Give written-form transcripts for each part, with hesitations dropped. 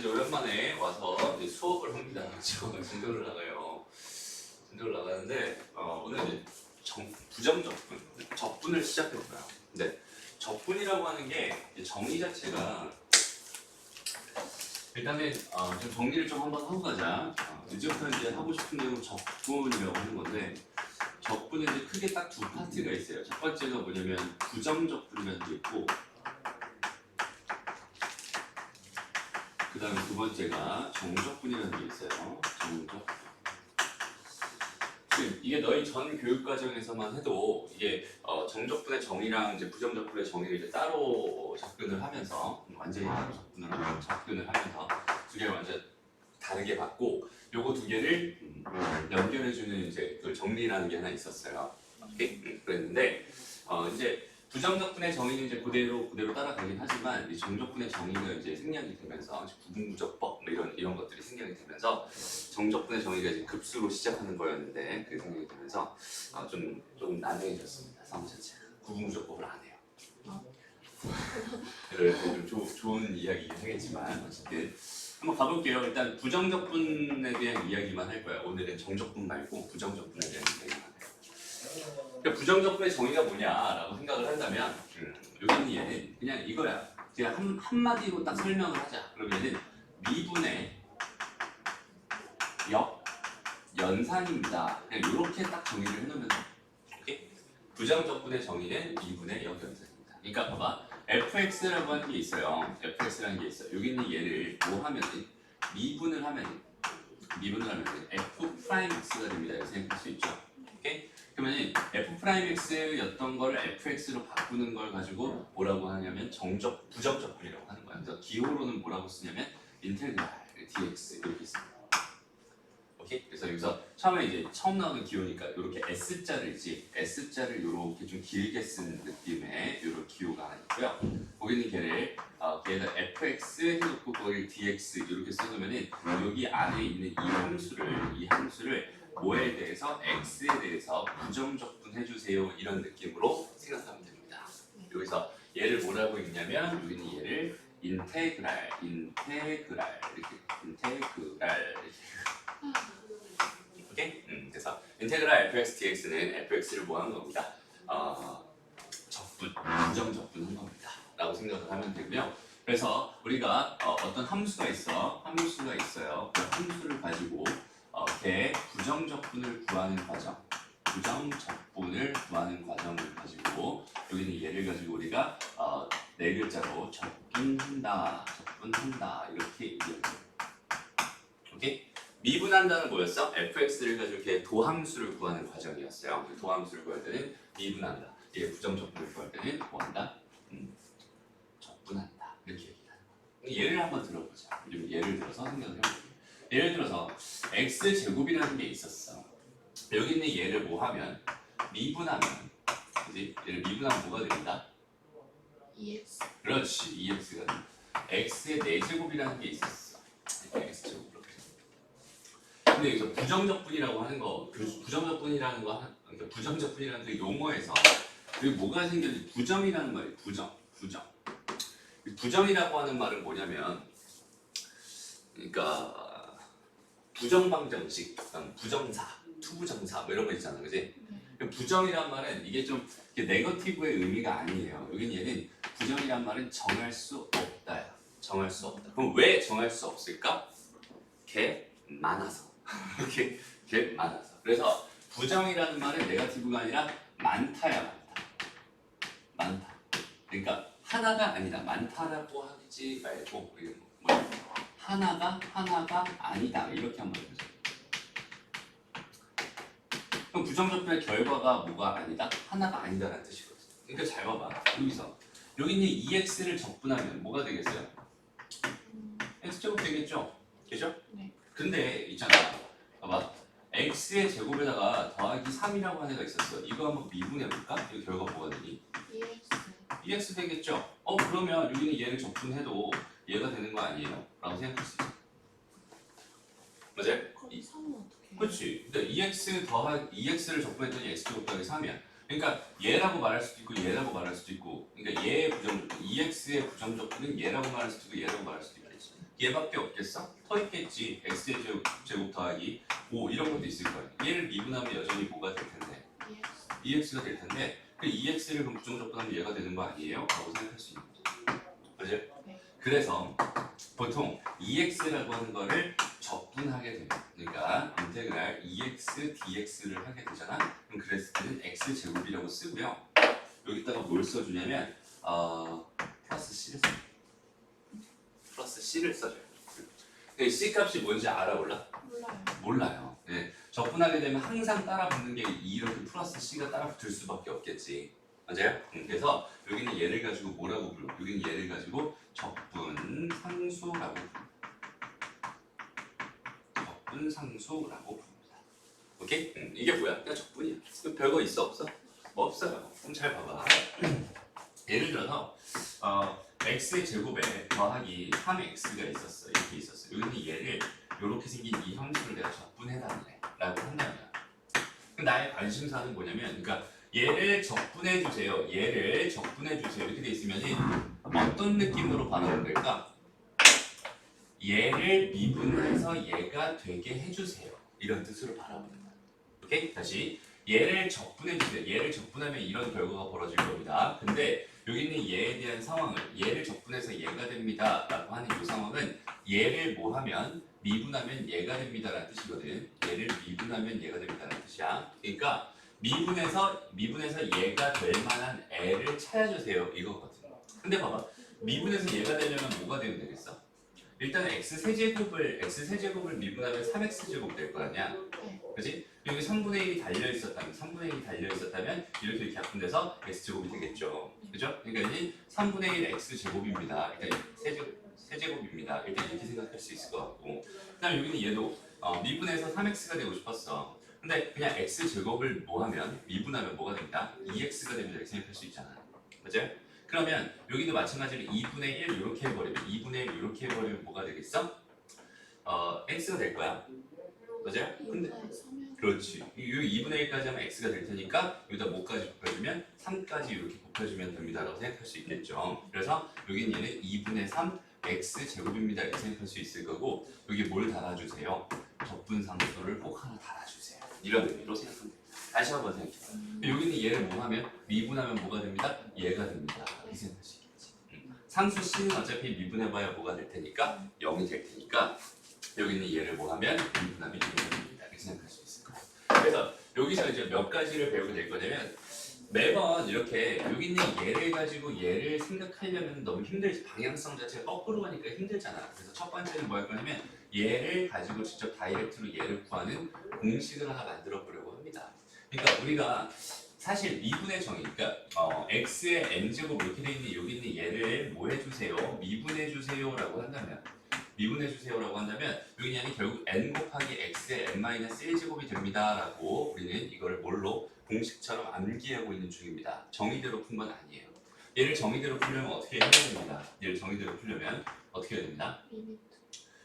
이제 오랜만에 와서 이제 수업을 합니다. 진도를 나가요. 진도를 나가는데 오늘 이제 부정적분, 적분을 시작해볼까요? 근데 적분이라고 하는 게 정의 자체가 일단은 좀 정리를 좀 한번 하고 가자. 이제부터 이제 하고 싶은 내용은 적분이라고 하는 건데 적분은 이제 크게 딱 두 파트가 있어요. 첫 번째가 뭐냐면 부정적분이라는 게 있고 그 다음에 두 번째가 정적분이라는 게 있어요. 정적. 이게 너희 전 교육 과정에서만 해도 이게 정적분의 정의랑 이제 부정적분의 정의를 이제 따로 접근을 하면서 완전히 따로 접근을 하면서 두 개를 완전 다르게 봤고 요거 두 개를 연결해주는 이제 그 정리라는 게 하나 있었어요. 오케이? 그랬는데 이제 부정적분의 정의는 이제 그대로 따라가긴 하지만 이 정적분의 정의가 이제 생략이 되면서 부분구조법 뭐 이런 것들이 생략이 되면서 정적분의 정의가 이제 급수로 시작하는 거였는데 그게 생략이 되면서 좀 난해해졌습니다. 사무 자체가 구분구조법을 안 해요. 그래서 좀 좋은 이야기긴 하겠지만 어쨌든 한번 가볼게요. 일단 부정적분에 대한 이야기만 할 거야. 오늘은 정적분 말고 부정적분에 대한 이야기만 해요. 그러니까 부정적분의 정의가 뭐냐라고 생각을 한다면 여기 있는 얘는 그냥 이거야. 그냥 한마디로 딱 설명을 하자. 그러면 얘는 미분의 역연산입니다. 그냥 이렇게 딱 정의를 해놓으면 돼. 오케이? 부정적분의 정의는 미분의 역연산입니다. 그러니까 봐봐. fx라고 하는 게 있어요. fx라는 게 있어요. 여기 있는 얘를 뭐 하면은 미분을 하면 f'x가 됩니다. 이렇게 생각할 수 있죠. 오케이? 그러면 f'x였던 걸 fx로 바꾸는 걸 가지고 뭐라고 하냐면 부정적분이라고 하는 거야. 그래서 기호로는 뭐라고 쓰냐면 인테그랄 dx 이렇게 씁니다. 오케이? 그래서 여기서 처음 나오는 기호니까 이렇게 s자를 이렇게 좀 길게 쓴 느낌의 이런 기호가 하나 있고요. 거기는 걔에다 fx 해놓고 거기 dx 이렇게 써놓으면은 여기 안에 있는 이 함수를 뭐에 대해서 x에 대해서 부정적분 해주세요 이런 느낌으로 생각하면 됩니다. 여기서 얘를 뭐라고 읽냐면 여기는 얘를 인테그랄 오케이? 그래서 인테그랄 fx dx는 fx를 뭐 하는 겁니다. 부정적분한 겁니다. 라고 생각을 하면 되고요. 그래서 우리가 어떤 함수가 있어요. 그 함수를 가지고 걔 부정적분을 구하는 과정을 가지고 여기는 얘를 가지고 우리가 네 글자로 적분한다 이렇게 얘기합니다. 오케이? 미분한다는 뭐였어? fx를 가지고 이렇게 도함수를 구하는 과정이었어요. 도함수를 구할 때는 미분한다. 이게 부정적분을 구할 때는 뭐한다? 적분한다. 이렇게 얘기하는 거야. 예를 한번 들어보자. 예를 들어서 생각을 해볼게요. 예를 들어서 x제곱이라는 게 있었어. 여기 있는 얘를 뭐 하면? 미분하면 그지? 얘를 미분하면 뭐가 됩니다? 2x. 그렇지. 2x가 됩니다. x의 4제곱이라는 게 있었어. x제곱. 근데 여기서 부정적분이라고 하는 거, 부정적분이라는 그 용어에서 여기 뭐가 생겼는지 부정이라는 말이에요. 부정이라고 하는 말은 뭐냐면, 그러니까 부정방정식, 부정사, 투부정사 뭐 이런 거 있잖아, 그지? 부정이란 말은 이게 좀 네거티브의 의미가 아니에요. 여긴 얘는 부정이란 말은 정할 수 없다야. 정할 수 없다. 그럼 왜 정할 수 없을까? 걔 많아서. 이렇게 많아서. 그래서 부정이라는 말은 네거티브가 아니라 많다. 그러니까 하나가 아니다. 많다라고 하지 말고 하나가 아니다. 이렇게 한번 해보자. 그럼 부정적분의 결과가 뭐가 아니다? 하나가 아니다라는 뜻이거든. 그러니까 잘 봐봐. 여기 있는 2x를 적분하면 뭐가 되겠어요? x제곱 되겠죠? 그죠? 네. 근데 있잖아. 봐봐. x의 제곱에다가 더하기 3이라고 하는 애가 있었어. 이거 한번 미분해볼까? 이거 결과 뭐가 되니? 2x 되겠죠? 그러면 여기는 얘를 적분해도 얘가 되는 거 아니에요? 라고 생각할 수 있어. 맞아요? 그럼 3은 어떻게 해요? 그렇지. 근데 2x를 적분했더니 x제곱 더하기 3이야. 그러니까 얘라고 말할 수도 있고 얘라고 말할 수도 있고 그러니까 얘의 부정적분, 2x의 부정적분은 얘라고 말할 수도 있고 얘라고 말할 수도 있겠지. 얘밖에 없겠어? 더 있겠지. x제곱 더하기 5 이런 것도 있을 거야. 얘를 미분하면 여전히 뭐가 될 텐데? EX. EX가 될 텐데 그 EX를 그럼 부정적분하면 얘가 되는 거 아니에요? 라고 생각할 수 있는 거죠. 그죠? 네. 그래서 보통 EX라고 하는 거를 적분하게 됩니다. 그러니까 인테그랄 EX dx를 하게 되잖아. 그럼 그랬을 때는 x제곱이라고 쓰고요. 여기다가 뭘 써주냐면 플러스 C를 써요. 플러스 C를 써줘요. C 값이 뭔지 알아 몰라? 몰라요. 몰라요. 네. 적분하게 되면 항상 따라 붙는 게 이렇게 플러스 C가 따라 붙을 수밖에 없겠지. 맞아요? 그래서 여기는 얘를 가지고 뭐라고 불러? 여기는 얘를 가지고 적분 상수라고 부릅니다. 적분 상수라고 부릅니다. 오케이? 이게 뭐야? 그냥 적분이야. 별거 있어 없어? 뭐 없어요. 그럼 잘 봐봐. 예를 들어서 x의 제곱에 더하기 3x가 있었어. 이렇게 있었어. 여기는 얘를 이렇게 생긴 이 함수를 내가 적분해달래 라고 한다면 나의 관심사는 뭐냐면 그러니까 얘를 적분해주세요. 얘를 적분해주세요. 이렇게 돼 있으면 어떤 느낌으로 바라보면 될까? 얘를 미분해서 얘가 되게 해주세요. 이런 뜻으로 바라보는 거야. 오케이? 다시 얘를 적분해주세요. 얘를 적분하면 이런 결과가 벌어질 겁니다. 근데 여기 있는 얘에 대한 상황을 얘를 적분해서 얘가 됩니다 라고 하는 이 상황은 얘를 뭐 하면 미분하면 얘가 됩니다 라는 뜻이거든. 얘를 미분하면 얘가 됩니다 라는 뜻이야. 그러니까 미분해서 얘가 될 만한 애를 찾아주세요 이거거든. 근데 봐봐 미분해서 얘가 되려면 뭐가 되면 되겠어? 일단 x세제곱을 미분하면 3x제곱 될 거 아니야. 네. 그치? 여기 3분의 1이 달려있었다면 이렇게 약분돼서 x제곱이 되겠죠. 그죠? 그러니까 이 3분의 1 x제곱입니다. 일단 세제곱입니다. 일단 이렇게 생각할 수 있을 것 같고 그 다음에 여기는 얘도 미분해서 3x가 되고 싶었어. 근데 그냥 x제곱을 뭐하면 미분하면 뭐가 됩니다? 2x가 됩니다. 이렇게 생각할 수 있잖아. 맞아요? 그러면 여기도 마찬가지로 2분의 1 이렇게 해버리면 2분의 1 이렇게 해버리면 뭐가 되겠어? x가 될 거야. 맞아요? 근데 2분의 3은 그렇지. 여기 2분의 1까지 하면 x가 될 테니까 여기다 뭐까지 곱해주면 3까지 이렇게 곱해주면 됩니다 라고 생각할 수 있겠죠. 그래서 여기는 얘는 2분의 3 x제곱입니다 이렇게 생각할 수 있을 거고 여기 뭘 달아주세요? 적분상수를 꼭 하나 달아주세요. 이런 의미로 생각하면 됩니다. 다시 한번 생각해봐요. 여기는 얘를 뭐 하면 미분하면 뭐가 됩니다? 얘가 됩니다. 이렇게 생각할 수 있겠지. 상수 C는 어차피 미분해봐야 뭐가 될 테니까 0이 될 테니까 여기는 얘를 뭐 하면 미분하면 0이 됩니다. 이렇게 생각할 수 있을 거예요. 그래서 여기서 이제 몇 가지를 배우게 될 거냐면 매번 이렇게 여기 있는 얘를 가지고 얘를 생각하려면 너무 힘들지. 방향성 자체가 거꾸로 가니까 힘들잖아. 그래서 첫 번째는 뭐 할 거냐면 얘를 가지고 직접 다이렉트로 얘를 구하는 공식을 하나 만들어 보려고 합니다. 그러니까 우리가 사실 미분의 정의, 그러니까 x의 n제곱 이렇게 돼 있는 여기 있는 얘를 뭐 해주세요? 미분해주세요라고 한다면 여기 얘는 결국 n 곱하기 x의 n-1제곱이 됩니다라고 우리는 이걸 뭘로 공식처럼 암기하고 있는 중입니다. 정의대로 푼 건 아니에요. 얘를 정의대로 풀려면 어떻게 해야 됩니다. 얘를 정의대로 풀려면 어떻게 해야 됩니다. 리미트.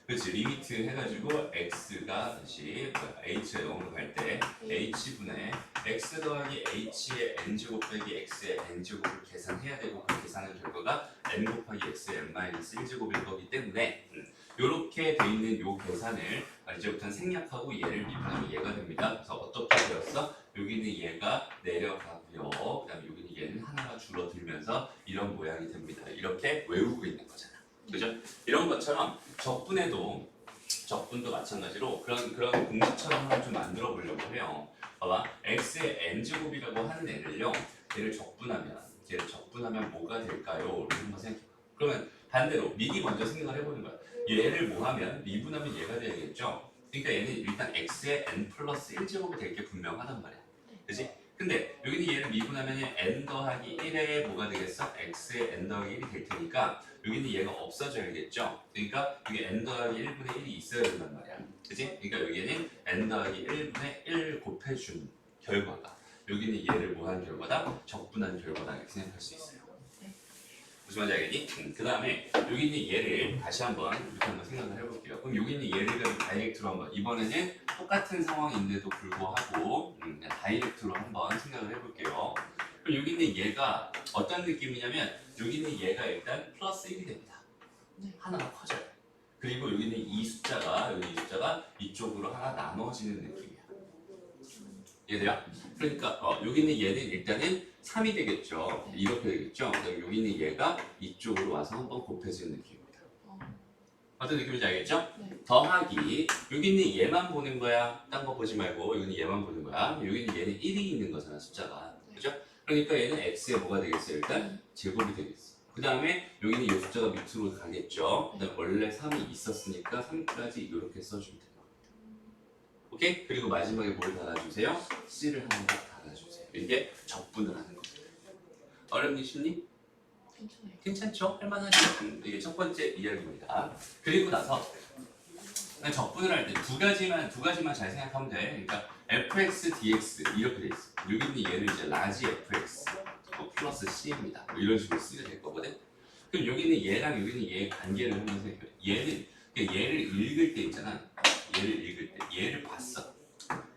그렇지. 리미트 해가지고 x가 다시 h에 0으로 갈 때 h분의 x 더하기 h의 n제곱 빼기 x의 n제곱을 계산해야 되고 그 계산한 결과가 n 곱하기 x의 n-1제곱일 거기 때문에 이렇게 돼 있는 요 계산을 이제부터는 생략하고 얘를 미분하면 얘가 됩니다. 그래서 어떻게 되었어? 여기는 얘가 내려가고요. 그 다음에 여기는 얘는 하나가 줄어들면서 이런 모양이 됩니다. 이렇게 외우고 있는 거잖아. 그죠? 이런 것처럼 적분도 마찬가지로 그런 공식처럼 하나 좀 만들어 보려고 해요. 봐봐. x의 n제곱이라고 하는 애를요. 얘를 적분하면 뭐가 될까요? 이렇게 한번 생각해봐. 그러면 반대로 미리 먼저 생각을 해보는 거야. 얘를 뭐 하면 미분하면 얘가 돼야겠죠? 그러니까 얘는 일단 x의 n 플러스 1제곱이 될 게 분명하단 말이야. 그치? 근데 여기는 얘를 미분하면 n 더하기 1에 뭐가 되겠어? x의 n 더하기 1이 될 테니까 여기는 얘가 없어져야겠죠? 그러니까 여기 n 더하기 1분의 1이 있어야 된단 말이야. 그치? 그러니까 여기는 n 더하기 1분의 1 곱해준 결과가 여기는 얘를 뭐 하는 결과다? 적분한 결과다 이렇게 생각할 수 있어요. 무슨 말인지 알겠니? 그 다음에 여기 있는 얘를 다시 한번 이렇게 한번 생각을 해볼게요. 그럼 여기 있는 얘를 가지고 다이렉트로 한번 이번에는 똑같은 상황인데도 불구하고 그냥 다이렉트로 한번 생각을 해볼게요. 그럼 여기 있는 얘가 어떤 느낌이냐면 여기 있는 얘가 일단 플러스 1이 됩니다. 네. 하나가 커져요. 그리고 여기 있는 이 숫자가 이쪽으로 하나 나눠지는 느낌이야. 이해돼요? 그러니까 여기 있는 얘는 일단은 3이 되겠죠. 이렇게 되겠죠. 그다음에 여기 있는 얘가 이쪽으로 와서 한번 곱해지는 느낌입니다. 어떤 느낌인지 알겠죠? 네. 더하기 여기 있는 얘만 보는 거야. 딴 거 보지 말고 여기 있는 얘만 보는 거야. 여기 있는 얘는 1이 있는 거잖아, 숫자가. 그죠? 그러니까 얘는 x에 뭐가 되겠어요? 일단 제곱이 되겠어. 그 다음에 여기는 이 숫자가 밑으로 가겠죠. 그다음에 원래 3이 있었으니까 3까지 이렇게 써주면 돼요. 오케이? 그리고 마지막에 뭘 달아주세요? C를 한 번 달아주세요. 이게 적분을 하는 겁니다. 어렵니 쉽니? 괜찮아요. 괜찮죠? 할만하죠? 이게 첫 번째 이야기입니다. 그리고 나서 적분을 할 때 두 가지만 잘 생각하면 돼. 그러니까 fx, dx 이렇게 돼 있어. 여기 있는 얘를 이제 라지 fx 플러스 c입니다. 뭐 이런 식으로 쓰게 될 거거든. 그럼 여기 있는 얘랑 여기 있는 얘의 관계를 한번 생각해. 얘는 얘를 읽을 때 있잖아. 얘를 읽을 때 얘를 봤어.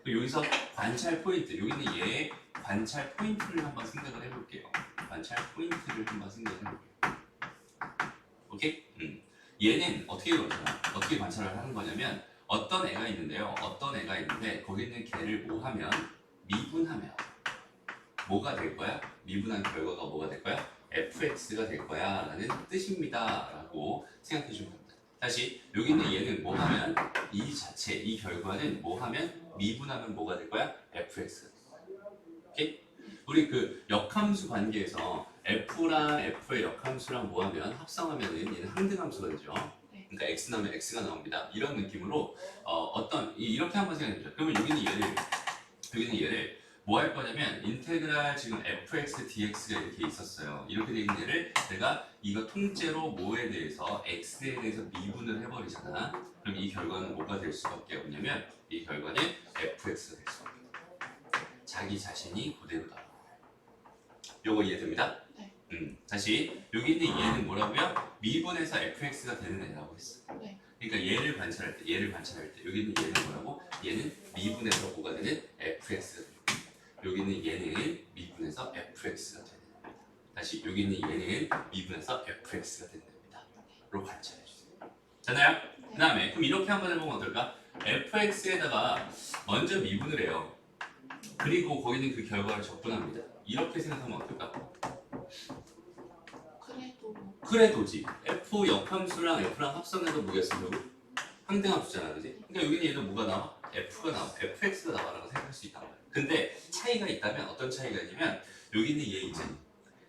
여기서 관찰 포인트, 여기 있는 얘의 관찰 포인트를 한번 생각을 해볼게요. 관찰 포인트를 한번 생각을 해볼게요. 오케이? 얘는 어떻게 관찰을 하는 거냐면 어떤 애가 있는데요. 어떤 애가 있는데 거기 있는 걔를 뭐 하면 미분하면 뭐가 될 거야? 미분한 결과가 뭐가 될 거야? fx가 될 거야 라는 뜻입니다 라고 생각해 주면 됩니다. 다시 여기 있는 얘는 뭐 하면 이 자체, 이 결과는 뭐 하면 미분하면 뭐가 될 거야? fx가 될 거야. 오케이? 우리 그 역함수 관계에서 f랑 f의 역함수랑 뭐 하면 합성하면은 얘는 항등함수가 되죠. 그러니까 x 나오면 x가 나옵니다. 이런 느낌으로 이렇게 한번 생각해 보죠. 그러면 여기는 얘를 뭐 할 거냐면 인테그랄 지금 fx dx가 이렇게 있었어요. 이렇게 돼 있는 얘를 내가 이거 통째로 뭐에 대해서 x에 대해서 미분을 해버리잖아. 그럼 이 결과는 뭐가 될 수밖에 없냐면 이 결과는 fx가 될 수밖에 없어요. 자기 자신이 그대로 나와요. 요거 이해됩니다? 네. 다시 여기 있는 얘는 뭐라고요? 미분해서 fx가 되는 애라고 했어. 네. 그러니까 얘를 관찰할 때 여기 있는 얘는 뭐라고? 얘는 미분해서 뭐가 되는 fx가 되는. 여기 있는 얘는 미분해서 fx가 되는 겁니다. 다시 여기 있는 얘는 미분해서 fx가 되는 겁니다. 로 관찰해 주세요. 됐나요? 그 다음에 그럼 이렇게 한번 해보면 어떨까? fx에다가 먼저 미분을 해요. 그리고 거기는 그 결과를 적분합니다. 이렇게 생각하면 어떨까? 그래도지. f 역함수랑 f랑 합성해서 뭐겠어? 항등함수잖아, 그지? 그러니까 여기는 얘는 뭐가 나와? f가 나와. fx가 나와라고 생각할 수 있단 말이야. 근데 차이가 있다면 어떤 차이가 있냐면 여기 있는 얘 있잖니.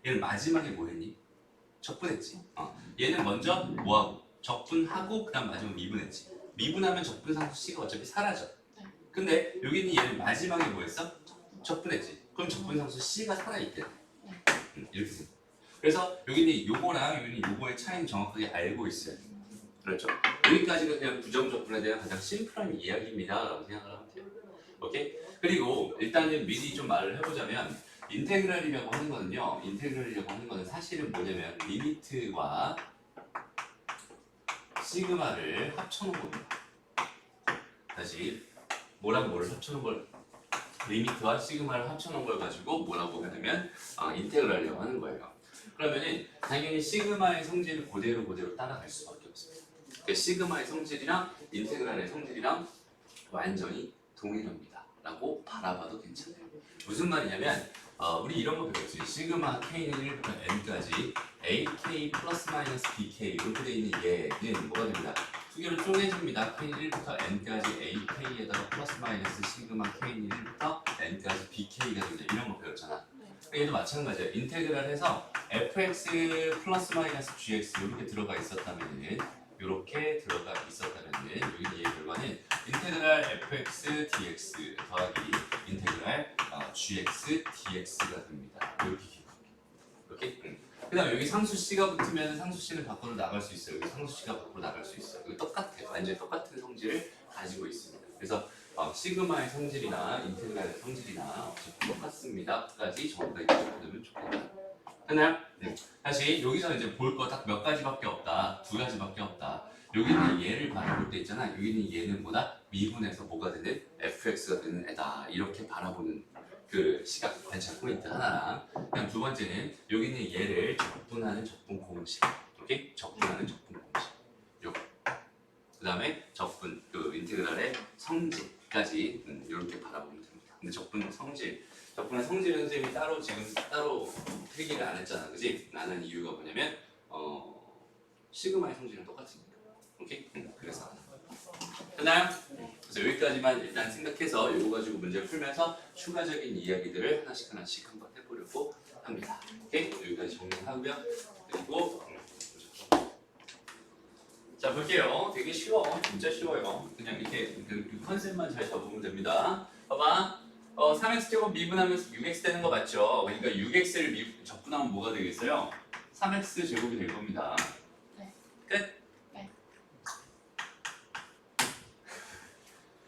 얘는 마지막에 뭐 했니? 적분했지. 얘는 먼저 뭐하고? 적분하고 그다음 마지막에 미분했지. 미분하면 적분상수 C가 어차피 사라져. 근데 여기 있는 얘는 마지막에 뭐 했어? 적분했지. 그럼 적분상수 C가 살아있대. 이렇게 생각. 그래서 여기 있는 요거랑 여기 있는 요거의 차이는 정확하게 알고 있어야 돼. 그렇죠? 여기까지가 그냥 부정적분에 대한 가장 심플한 이야기입니다 라고 생각을 하면 돼요. 오케이? 그리고 일단은 미리 좀 말을 해보자면 인테그랄이라고 하는 거는요. 인테그랄이라고 하는 거는 사실은 뭐냐면 리미트와 시그마를 합쳐놓은 겁니다. 다시 뭐랑 뭐를 합쳐놓은 걸 리미트와 시그마를 합쳐놓은 걸 가지고 뭐라고 하냐면 인테그랄이라고 하는 거예요. 그러면은 당연히 시그마의 성질을 그대로 따라갈 수밖에 없습니다. 그러니까 시그마의 성질이랑 인테그랄의 성질이랑 완전히 동일합니다 라고 바라봐도 괜찮아요. 무슨 말이냐면 우리 이런 거 배웠지. 시그마 k는 1부터 n까지 ak 플러스 마이너스 bk 이렇게 돼 있는 얘는 뭐가 됩니다. 두 개로 쪼개집니다. k는 1부터 n까지 ak에다가 플러스 마이너스 시그마 k는 1부터 n까지 bk가 됩니다. 이런 거 배웠잖아. 얘도 마찬가지예요. 인테그랄 해서 fx 플러스 마이너스 gx 이렇게 들어가 있었다면은 여기 얘 결과는 인테그랄 fx dx 더하기 인테그랄 gx dx가 됩니다. 이렇게 기억합니다. 이렇게. 그다음 여기 상수 c가 붙으면 상수 c는 밖으로 나갈 수 있어요. 여기 상수 c가 밖으로 나갈 수 있어요. 이거 똑같아요. 완전히 똑같은 성질을 가지고 있습니다. 그래서 시그마의 성질이나 인테그랄의 성질이나 어차피 똑같습니다.까지 전부 다 익혀두면 좋겠다. 됐나요? 다시 여기서 이제 볼 거 딱 몇 가지밖에 없다. 두 가지밖에 없다. 여기는 얘를 바라볼 때 있잖아. 여기는 얘는 뭐다? 미분해서 뭐가 되는? fx가 되는 애다. 이렇게 바라보는 그 시각 관찰 포인트 하나랑 그다음 두 번째는 여기는 얘를 적분하는 적분 공식. 오케이? 적분하는 적분 공식. 요거. 그 다음에 적분, 그 인테그랄의 성질까지 이렇게 바라보면 됩니다. 근데 적분 성질, 적분의 성질은 선생님이 따로 지금 따로 필기를 안 했잖아, 그지? 나는 이유가 뭐냐면 시그마의 성질은 똑같으니까. 오케이? 그래서 됐나요? 그래서 여기까지만 일단 생각해서 이거 가지고 문제를 풀면서 추가적인 이야기들을 하나씩 한번 해보려고 합니다. 오케이? 여기까지 정리하고요. 그리고 자 볼게요. 되게 쉬워. 진짜 쉬워요. 그냥 이렇게 그 컨셉만 잘 잡으면 됩니다. 봐봐. 3x제곱 미분하면서 6x 되는 거 맞죠? 그러니까 6x를 적분하면 뭐가 되겠어요? 3x 제곱이 될 겁니다. 네. 끝. 네.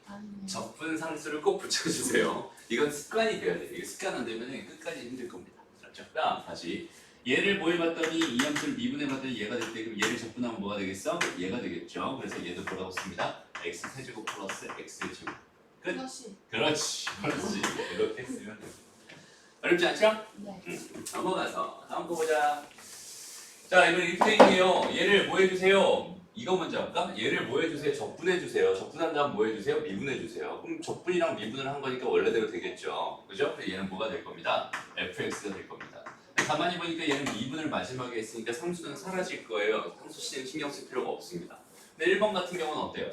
아니요. 적분 상수를 꼭 붙여주세요. 이건 습관이 돼야 돼. 이게 습관 안 되면 끝까지 힘들 겁니다. 그렇죠? 그다음 다시 얘를 뭐 해봤더니 이 함수를 미분해봤더니 얘가 될 때 그럼 얘를 적분하면 뭐가 되겠어? 얘가 되겠죠. 그래서 얘도 뭐라고 씁니다. x 세제곱 플러스 x 제곱. 끝. 플러시. 그렇지. 이렇게 쓰면 됩니다. 어렵지 않죠? 네. 넘어가서 다음 거 보자. 자, 이번 이렇게 있네요. 얘를 뭐 해주세요? 이거 먼저 할까? 얘를 뭐 해주세요? 적분해주세요. 적분한 다음 뭐 해주세요? 미분해주세요. 그럼 적분이랑 미분을 한 거니까 원래대로 되겠죠. 그죠? 얘는 뭐가 될 겁니다? fx가 될 겁니다. 가만히 보니까 얘는 미분을 마지막에 했으니까 상수는 사라질 거예요. 상수 씨는 신경 쓸 필요가 없습니다. 근데 1번 같은 경우는 어때요?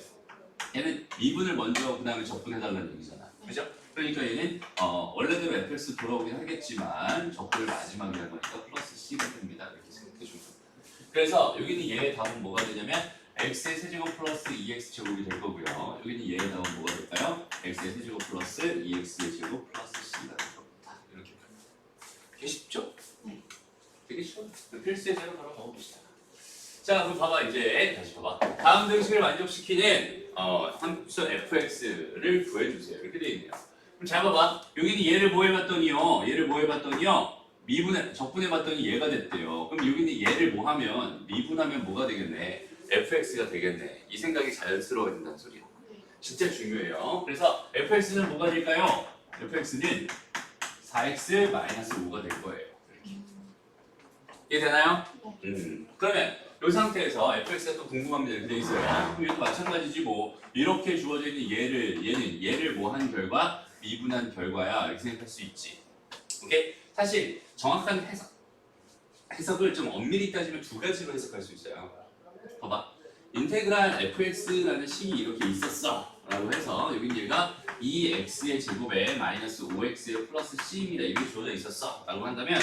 얘는 미분을 먼저 그 다음에 적분해달라는 얘기잖아. 그죠? 그러니까 얘는 원래대로 fx 돌아오긴 하겠지만 적분을 마지막에 한 거니까 플러스 c가 됩니다. 이렇게 생각해 주면 됩니다. 그래서 여기는 얘의 답은 뭐가 되냐면 x의 세제곱 플러스 2x 제곱이 될 거고요. 여기는 얘의 답은 뭐가 될까요? x의 세제곱 플러스 2x의 제곱 플러스 c가 될 겁니다. 이렇게 됩니다. 되게 쉽죠? 네. 되게 쉬워요. 필수의 제로 바로 가봅시다. 자, 그럼 봐봐. 이제 다시 봐봐. 다음 등식을 만족시키는 함수 fx를 구해주세요. 이렇게 되어 있네요. 그럼 잘 봐봐. 여기는 얘를 뭐 해봤더니요. 얘를 뭐 해봤더니요. 적분해봤더니 얘가 됐대요. 그럼 여기는 얘를 뭐 하면 미분하면 뭐가 되겠네. fx가 되겠네. 이 생각이 자연스러워야 된다는 소리야. 진짜 중요해요. 그래서 fx는 뭐가 될까요? fx는 4x-5가 될 거예요. 이해되나요? 그러면 이 상태에서 fx가 또 궁금합니다. 이렇게 돼 있어요. 그럼 이것도 마찬가지지 뭐. 이렇게 주어져 있는 얘를 뭐 한 결과, 미분한 결과야. 이렇게 생각할 수 있지. 오케이? 사실 정확한 해석을 좀 엄밀히 따지면 두 가지로 해석할 수 있어요. 봐봐. 인테그랄 fx라는 식이 이렇게 있었어. 라고 해서 여긴 얘가 2x의 제곱에 마이너스 5x의 플러스 c입니다. 이게 주어져 있었어. 라고 한다면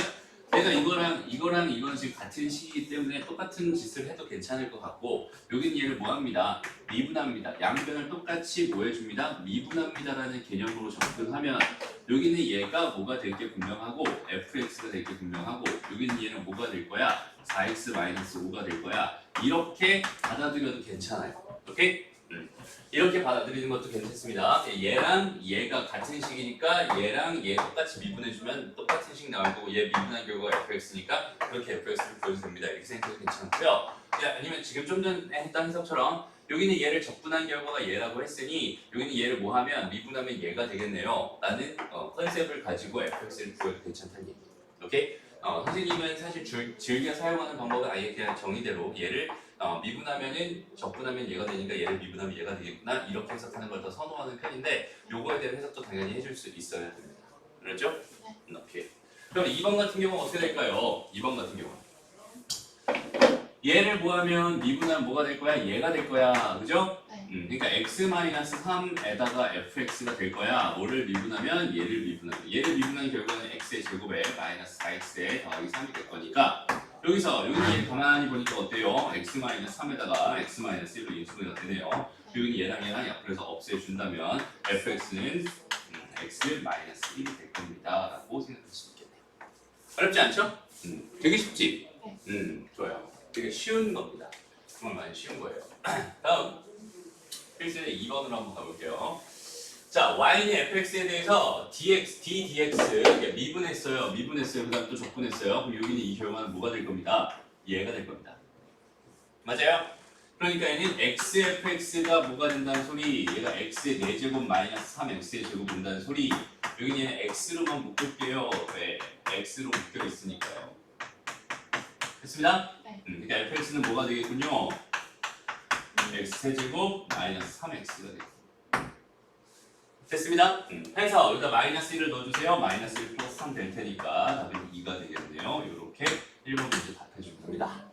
내가 이거랑 이거는 지금 같은 식이기 때문에 똑같은 짓을 해도 괜찮을 것 같고 여기는 얘를 뭐합니다? 미분합니다. 양변을 똑같이 뭐 해줍니다? 미분합니다라는 개념으로 접근하면 여기는 얘가 뭐가 될 게 분명하고 fx가 될 게 분명하고 여기는 얘는 뭐가 될 거야? 4x-5가 될 거야. 이렇게 받아들여도 괜찮아요. 오케이? 이렇게 받아들이는 것도 괜찮습니다. 얘랑 얘가 같은 식이니까 얘랑 얘 똑같이 미분해주면 똑같은 식 나올 거고 얘 미분한 결과가 fx니까 그렇게 fx를 구해도 됩니다. 이렇게 생각해도 괜찮고요. 아니면 지금 좀 전에 했던 해석처럼 여기는 얘를 적분한 결과가 얘라고 했으니 여기는 얘를 뭐 하면 미분하면 얘가 되겠네요. 라는 컨셉을 가지고 fx를 구해도 괜찮다는 얘기. 오케이? 선생님은 사실 즐겨 사용하는 방법은 아예 그냥 정의대로 얘를 미분하면은 적분하면 얘가 되니까 얘를 미분하면 얘가 되겠구나 이렇게 해석하는 걸 더 선호하는 편인데 요거에 대한 해석도 당연히 해줄 수 있어야 됩니다. 그렇죠? 네. 오케이. 그럼 2번 같은 경우는 어떻게 될까요? 2번 같은 경우는 얘를 뭐하면 미분하면 뭐가 될 거야? 얘가 될 거야. 그죠? 네. 그러니까 x-3에다가 fx가 될 거야. 뭐를 미분하면 얘를 미분하면 얘를 미분하는 결과는 x의 제곱에 마이너스 4x에 더하기 3이 될 거니까 여기는 얘 가만히 보니까 어때요? x-3에다가 x-1로 인수분해가 되네요. 여기는 얘랑 그래서 없애준다면 fx는 x-1이 될 겁니다. 라고 생각할 수 있겠네요. 어렵지 않죠? 되게 쉽지? 좋아요. 되게 쉬운 겁니다. 정말 많이 쉬운 거예요. 다음 필수의 2번으로 한번 가볼게요. 자, y는 fx에 대해서 ddx 미분했어요. 그 다음 또 적분했어요. 그럼 여기는 이 결과는 뭐가 될 겁니다? 얘가 될 겁니다. 맞아요? 그러니까 얘는 xfx가 뭐가 된다는 소리, 얘가 x의 4제곱 마이너스 3x의 제곱 된다는 소리, 여기는 얘는 x로만 묶을게요. 왜? x로 묶여 있으니까요. 됐습니다? 네. 그러니까 fx는 뭐가 되겠군요? x제곱 마이너스 3x가 되겠습니다. 됐습니다. 해서 여기다 마이너스 1을 넣어주세요. 마이너스 1 플러스 3 될 테니까 답은 2가 되겠네요. 이렇게 1번 문제 답해주면 됩니다.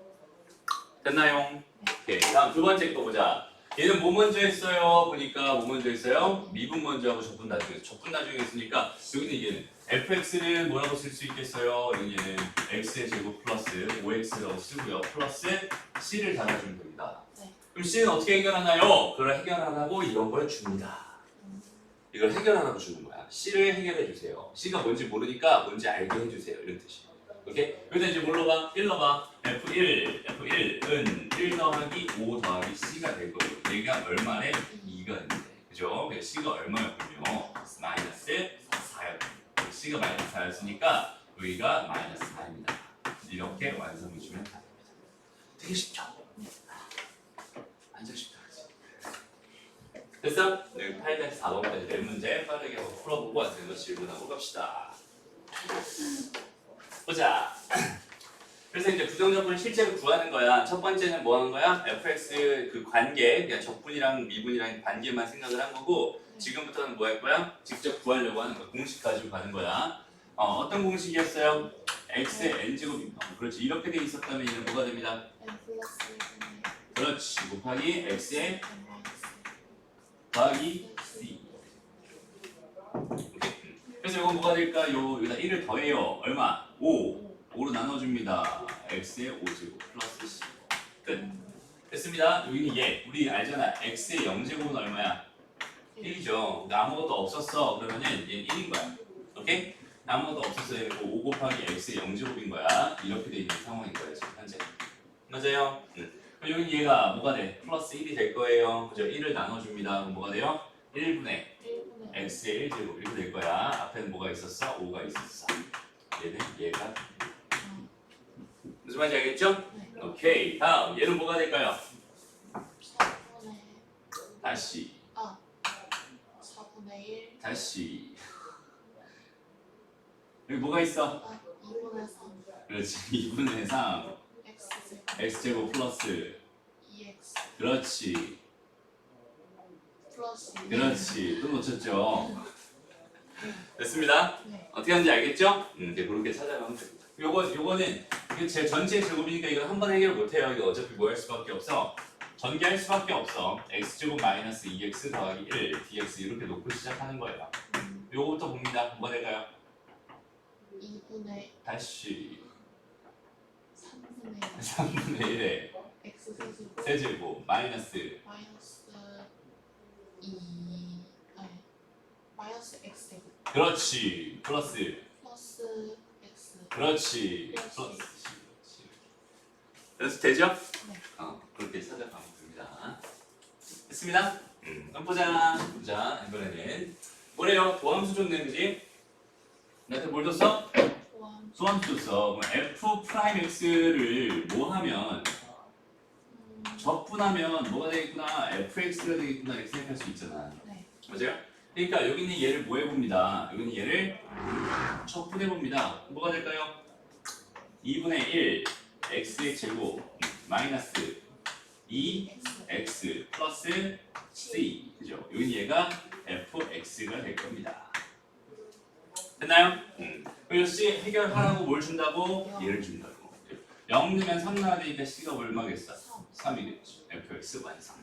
됐나요? 오케이. 다음 두 번째 거 보자. 얘는 뭐 먼저 했어요? 보니까 뭐 먼저 했어요? 미분 먼저 하고 적분 나중에. 적분 나중에 했으니까 여기는 얘는 fx를 뭐라고 쓸 수 있겠어요? 얘는 x의 제곱 플러스 5x라고 쓰고요. 플러스 c를 달아주면 됩니다. 네. 그럼 c는 어떻게 해결하나요? 그걸 해결하라고 이런 걸 줍니다. 이걸 해결하라고 주는 거야. C를 해결해 주세요. C가 뭔지 모르니까 뭔지 알게 해주세요. 이런 뜻이에요. 오케이? 여기다 이제 뭘로 봐? 1로 봐. F1은 1 더하기 5 더하기 C가 될 거예요. 얘가 얼마에? 2가 있는데. 그죠? 그래서 C가 얼마였군요? 마이너스 4였군요. C가 마이너스 4였으니까 여기가 마이너스 4입니다. 이렇게 완성해 주면 됩니다. 되게 쉽죠? 완전 쉽다. 됐어? 여기 8-4번까지 네 문제 빠르게 한번 풀어보고 완성해서 질문하고 갑시다. 보자. 그래서 이제 부정적분을 실제로 구하는 거야. 첫 번째는 뭐 하는 거야? fx 그 관계, 그냥 적분이랑 미분이랑 관계만 생각을 한 거고 지금부터는 뭐 할 거야? 직접 구하려고 하는 거야. 공식 가지고 가는 거야. 어떤 공식이었어요? x의 n제곱이 그렇지. 이렇게 돼 있었다면 얘는 뭐가 됩니다? n 플러스 1분의 그렇지. 곱하기 x의 n 마이너스 더하기 c. 오케이. 그래서 이건 뭐가 될까요? 여기다 1을 더해요. 얼마? 5로 나눠줍니다. x의 5제곱 플러스 c. 끝. 됐습니다. 여기는 얘. 우리 알잖아. x의 0제곱은 얼마야? 1이죠. 아무것도 없었어. 그러면은 얘는 1인 거야. 오케이? 아무것도 없었어. 5 곱하기 x의 0제곱인 거야. 이렇게 돼 있는 상황인 거야 지금 현재. 맞아요? 그럼 여기 얘가 뭐가 돼? 플러스 1이 될 거예요. 그죠? 1을 나눠줍니다. 그럼 뭐가 돼요? 1분의 x의 1제곱 이렇게 될 거야. 앞에는 뭐가 있었어? 5가 있었어. 얘는 얘가 무슨 말인지 알겠죠? 네. 오케이. 다음 얘는 뭐가 될까요? 4분의 다시 4분의 1 다시 여기 뭐가 있어? 2분의 3 그렇지. 2분의 3 x제곱 x제곱 플러스 2x 그렇지. 플러스 2 그렇지. 또 놓쳤죠? 됐습니다. 네. 어떻게 하는지 알겠죠? 이제 그렇게 찾아가면 됩니다. 요거는 이게 제 전체 제곱이니까 이건 한 번에 해결 못해요. 이거 어차피 뭐 할 수밖에 없어? 전개할 수밖에 없어. x제곱 마이너스 2x 더하기 1 dx 이렇게 놓고 시작하는 거예요. 요거부터 봅니다. 뭐가 될까요? 2분의 다시 3분의 3분의 1에 x제곱 세제곱 마이너스 마이너스 2 아니 마이너스 x제곱 그렇지. 플러스 플러스 x 그렇지. 플러스 플러스 연습 되죠? 네. 그렇게 찾아가면 됩니다. 됐습니다. 그럼 보자. 이번에는 뭐래요? 도함수 줬는지 나한테 뭘 줬어? 포함 소함수 줬어. 그럼 f 프라임 x를 뭐 하면 적분하면 뭐가 되겠구나? fx가 되겠구나 이렇게 생각할 수 있잖아. 네. 맞아요? 그러니까 여기 있는 얘를 뭐 해봅니다. 여기 있는 얘를 적분해봅니다. 뭐가 될까요? 2분의 1 x의 제곱 마이너스 2x 플러스 c 그죠? 여기 얘가 fx가 될 겁니다. 됐나요? 그래서 c 해결하라고 뭘 준다고? 얘를 준다고. 0 넣으면 3 나와야 되니까 c가 얼마겠어? 3이겠지. fx 완성.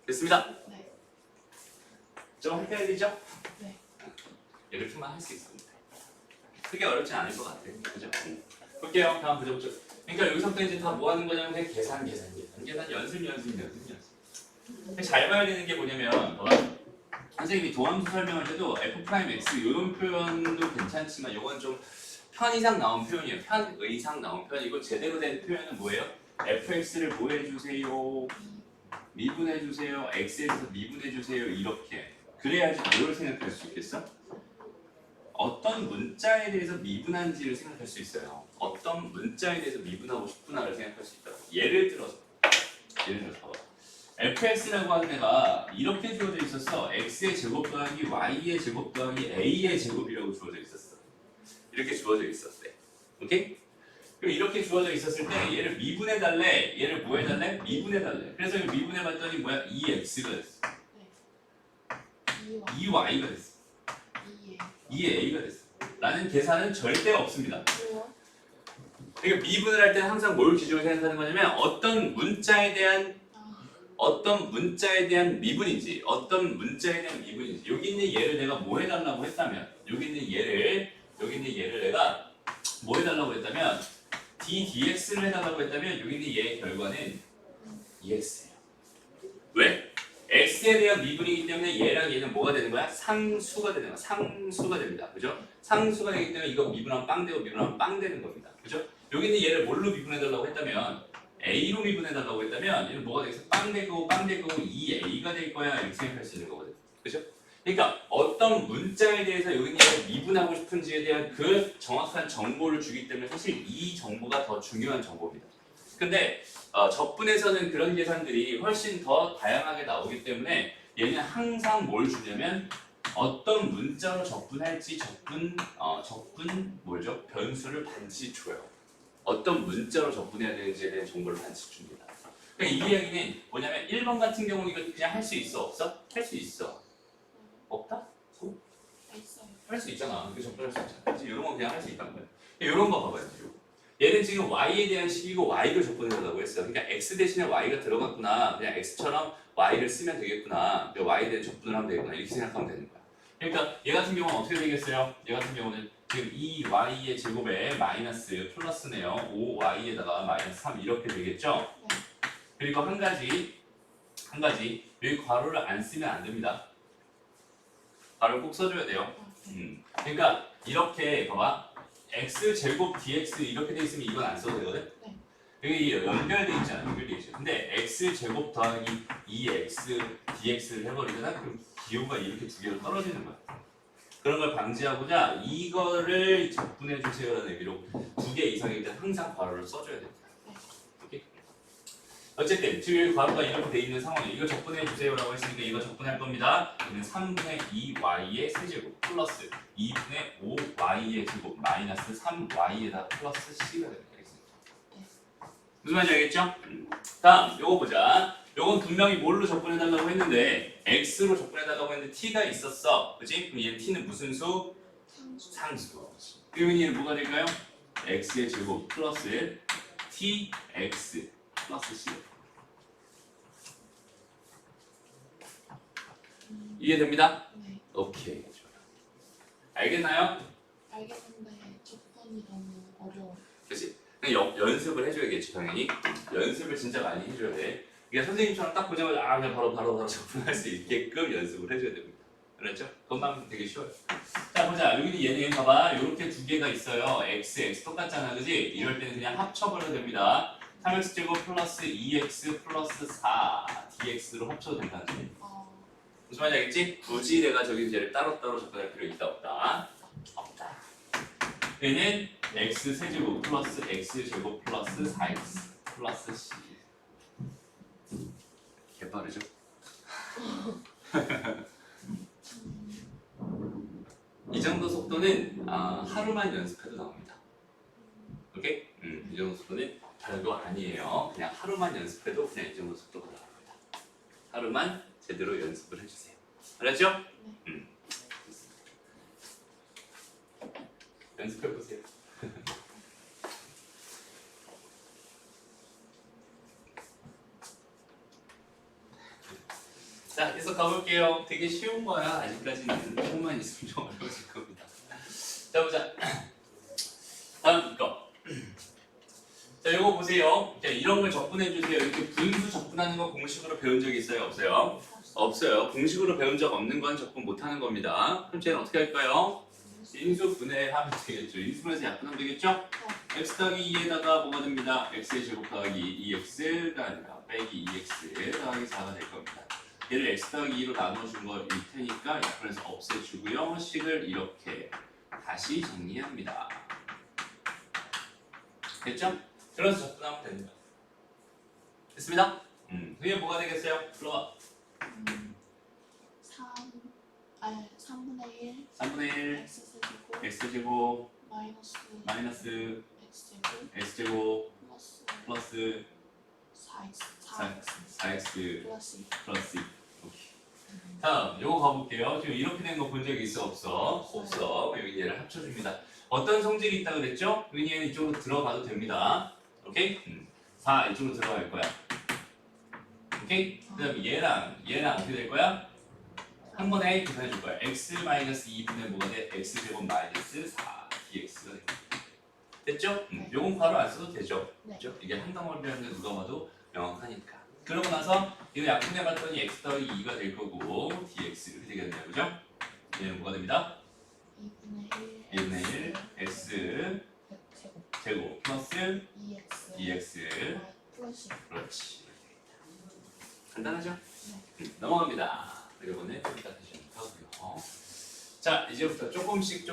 됐습니다. 네. 좀 헷갈리죠? 네. 이렇게만 할 수 있습니다. 크게 어렵진 않을 것 같아요. 그죠? 볼게요. 다음 보자. 그러니까 여기서부터 이제 다 뭐 하는 거냐면 그냥 계산, 연습. 잘 봐야 되는 게 뭐냐면 선생님이 도함수 설명할 때도 f 프라임 x 이런 표현도 괜찮지만 이건 좀 편의상 나온 표현이에요. 편의상 나온 표현이고 제대로 된 표현은 뭐예요? fx를 뭐 해주세요? 미분해주세요. x에 대해서 미분해주세요. 이렇게. 그래야지 뭘 생각할 수 있겠어? 어떤 문자에 대해서 미분한지를 생각할 수 있어요. 어떤 문자에 대해서 미분하고 싶구나를 생각할 수 있다고. 예를 들어서 봐봐. fx라고 하는 애가 이렇게 주어져 있었어. x의 제곱 더하기 y의 제곱 더하기 a의 제곱이라고 주어져 있었어. 이렇게 주어져 있었대. 오케이? 그럼 이렇게 주어져 있었을 때 얘를 미분해달래. 얘를 뭐 해달래? 미분해달래. 그래서 이거 미분해봤더니 뭐야? 2x가 됐어. 네. 2y가 됐어. 2에 2a가 됐어. 라는 계산은 절대 없습니다. 왜요? 그러니까 미분을 할 때는 항상 뭘 기준으로 생각하는 거냐면 어떤 문자에 대한 미분인지 여기 있는 얘를 내가 뭐 해달라고 했다면 여기 있는 얘를 내가 뭐 해달라고 했다면 dx를 해달라고 했다면 여기 있는 얘의 결과는 2x예요. 왜? x에 대한 미분이기 때문에 얘랑 얘는 뭐가 되는 거야? 상수가 되는 거야. 상수가 됩니다. 그죠? 상수가 되기 때문에 이거 미분하면 빵 되고 미분하면 빵 되는 겁니다. 그죠? 여기 있는 얘를 뭘로 미분해달라고 했다면 a로 미분해달라고 했다면 얘는 뭐가 되겠어? 빵 되고 2a가 될 거야. 이렇게 생각할 수 있는 거거든. 그죠? 그러니까 어떤 문자에 대해서 여기 있는 얘를 미분하고 싶은지에 대한 그 정확한 정보를 주기 때문에 사실 이 정보가 더 중요한 정보입니다. 근데 적분에서는 그런 계산들이 훨씬 더 다양하게 나오기 때문에 얘는 항상 뭘 주냐면 어떤 문자로 적분할지 적분 변수를 반드시 줘요. 어떤 문자로 적분해야 되는지에 대한 정보를 반드시 줍니다. 그러니까 이 이야기는 뭐냐면 1번 같은 경우는 이거 그냥 할 수 있어? 없어? 할 수 있어. 없다? 있어요. 할 수 있잖아. 이렇게 접근할 수 있잖아. 그치? 이런 건 그냥 할 수 있다는 거야. 이런 거 봐봐요. 얘는 지금 y에 대한 식이고 y를 접근해달라고 했어요. 그러니까 x 대신에 y가 들어갔구나. 그냥 x처럼 y를 쓰면 되겠구나. y에 대한 접근을 하면 되겠구나. 이렇게 생각하면 되는 거야. 그러니까 얘 같은 경우는 어떻게 되겠어요? 얘 같은 경우는 지금 2y의 제곱에 마이너스 플러스네요. 5y에다가 마이너스 3 이렇게 되겠죠? 네. 그리고 한 가지 여기 괄호를 안 쓰면 안 됩니다. 괄호를 꼭 써줘야 돼요. 그러니까 이렇게 봐봐. x 제곱 dx 이렇게 돼 있으면 이건 안 써도 되거든? 네. 여기 연결돼 있잖아. 연결돼 있죠. 근데 x 제곱 더하기 2x dx를 해버리잖아. 그럼 기호가 이렇게 두 개로 떨어지는 거야. 그런 걸 방지하고자 이거를 적분해 주세요라는 의미로 두 개 이상일 때 항상 괄호를 써줘야 됩니다. 오케이? 어쨌든 지금 여기 괄호가 이렇게 돼 있는 상황에 이거 적분해 주세요라고 했으니까 이거 적분할 겁니다. 얘는 3분의 2y의 세제곱 플러스 2분의 5y의 제곱 마이너스 3y에다 플러스 c가 됩니다. 무슨 말인지 알겠죠? 다음 요거 보자. 요건 분명히 뭘로 접근해달라고 했는데 x로 접근해달라고 했는데 t가 있었어. 그치? 그럼 얘 t는 무슨 수? 상수. 그러면 얘는 뭐가 될까요? x의 제곱 플러스 tx 플러스 c. 이해됩니다? 네. 오케이. 좋아요. 알겠나요? 알겠는데 접근이 너무 어려워. 그치? 연습을 해줘야겠지 당연히. 연습을 진짜 많이 해줘야 돼. 그러니까 선생님처럼 딱 보자마자 그냥 바로 접근할 수 있게끔 연습을 해줘야 됩니다. 그렇죠? 그것만 되게 쉬워요. 자 보자. 여기는 얘는 봐봐. 이렇게 두 개가 있어요. x 똑같잖아, 그지? 이럴 때는 그냥 합쳐버려도 됩니다. 3x 제곱 플러스 2x 플러스 4 dx로 합쳐도 된다는 거. 무슨 말인지 알겠지? 굳이 내가 저기 얘를 따로따로 접근할 필요 있다 없다? 없다. 얘는 x 세제곱 플러스 x 제곱 플러스 4x 플러스 c. 개빠르죠? 이 정도 속도는 하루만 연습해도 나옵니다. 오케이? 이 정도 속도는 별거 아니에요. 그냥 하루만 연습해도 그냥 이 정도 속도가 나옵니다. 하루만 제대로 연습을 해주세요. 알았죠? 네. 연습해보세요. 자, 계속 가볼게요. 되게 쉬운 거야. 아직까지는 조금만 있으면 좀 어려워질 겁니다. 자, 보자. 다음 거. 자, 이거 보세요. 자, 이런 걸 접근해 주세요. 이렇게 분수 접근하는 거 공식으로 배운 적 있어요? 없어요? 없어요. 공식으로 배운 적 없는 건 접근 못 하는 겁니다. 그럼 쟤는 어떻게 할까요? 인수 분해하면 되겠죠. 인수 분해해서 약분하면 되겠죠? x 더하기 2에다가 뭐가 됩니다? x의 제곱 더하기 2x가 아니라 빼기 2x 더하기 4가 될 겁니다. 얘를 x 더하기 2로 나눠준 거일 테니까 약분해서 없애주고요. 식을 이렇게 다시 정리합니다. 됐죠? 그래서 접근하면 됩니다. 됐습니다? 그게 뭐가 되겠어요? 불러봐. 3분의 1 3분의 1 x제곱 x제곱 마이너스 마이너스 2x제곱 x제곱 플러스 플러스 4x 4x 플러스 플러스 2. 오케이. 다음 요거 가볼게요. 지금 이렇게 된 거 본 적 있어 없어? 없어. 여기 얘를 합쳐줍니다. 어떤 성질이 있다 그랬죠? 여기 얘는 이쪽으로 들어가도 됩니다. 오케이? 4 이쪽으로 들어갈 거야. 오케이? 그 다음에 얘랑 어떻게 될 거야? 한 번에 계산해 줄 거야. x 마이너스 2분의 뭐가 돼? x제곱 마이너스 4 dx가 돼. 됐죠? 네. 요건 바로 안 써도 되죠? 네. 그죠? 이게 한 덩어리라는 게 누가 봐도 명확하니까. 그러고 나서 이거 약분해 봤더니 x 더하기 2가 될 거고 dx 이렇게 되겠네요. 그죠? 얘는 뭐가 됩니다? 2분의 1 1분의 1 x 제곱 제곱 플러스 2x 2x 플러스 그렇지. 간단하죠? 네. 넘어갑니다. 이번에 여기다 대시면 하고요. 자, 이제부터 조금씩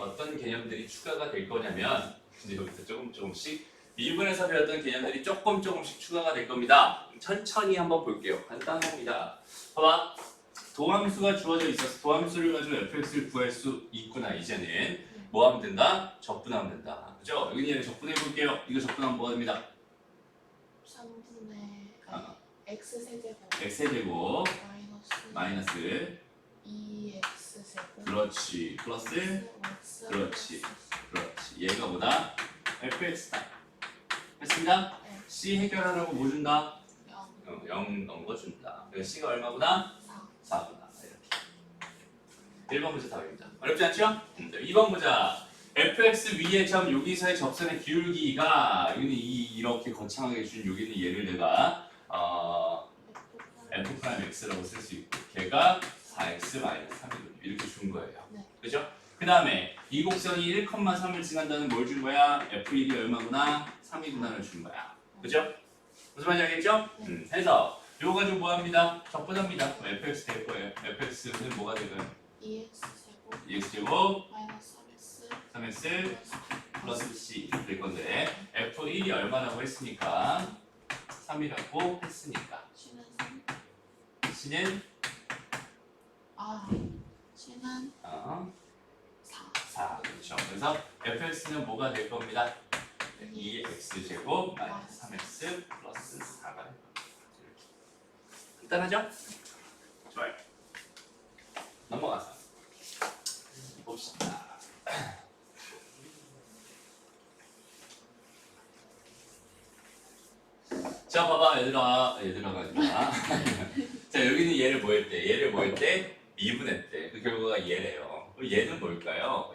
어떤 개념들이 추가가 될 거냐면 이제 여기서 조금씩 미분에서 배웠던 개념들이 조금씩 추가가 될 겁니다. 천천히 한번 볼게요. 간단합니다. 봐봐. 도함수가 주어져 있어서 도함수를 가지고 fx를 구할 수 있구나. 이제는 뭐 하면 된다? 적분하면 된다. 그죠? 여기 얘는 적분해 볼게요. 이거 적분하면 뭐가 됩니다? 3분의 아. x세제곱 x제곱 마이너스 2x제곱 그렇지 플러스 x 그렇지. 그렇지. 얘가 뭐다? fx다. 했습니다. 네. c 해결하라고 뭐 준다? 0 0 넣은 거 준다. 그래서 c가 얼마구나? 4 4구나. 이렇게. 1번 문제 답입니다. 어렵지 않죠? 2번 보자. fx 위의 점 여기서의 접선의 기울기가 여기는 이렇게 거창하게 준 여기는 얘를 내가 f'x라고 쓸 수 있고 걔가 4x 마이너스 3이거든요. 이렇게 준 거예요. 네. 그죠? 그 다음에 이 곡선이 1,3을 지난다는 뭘 준 거야? f1이 얼마구나? 3이구나를 준 거야. 그죠? 무슨 말인지 알겠죠? 해서 요거 가지고 뭐 합니다? 적분합니다. fx 될 거예요. fx는 뭐가 되고요? 2x제곱 2x제곱 마이너스 3x 플러스 플러스 c 될 건데 f1이 얼마라고 했으니까 3이라고 했으니까 C는 3 c는 C는 4 4 그렇죠. 그래서 fx는 뭐가 될 겁니다? 2x제곱 마이너스 3x 플러스 4가 될 겁니다. 이렇게 간단하죠? 좋아요. 넘어가서 봅시다. 자 봐봐 얘들아가 아니라 자 여기는 얘를 뭐 했대? 미분했대. 그 결과가 얘래요. 그럼 얘는 뭘까요?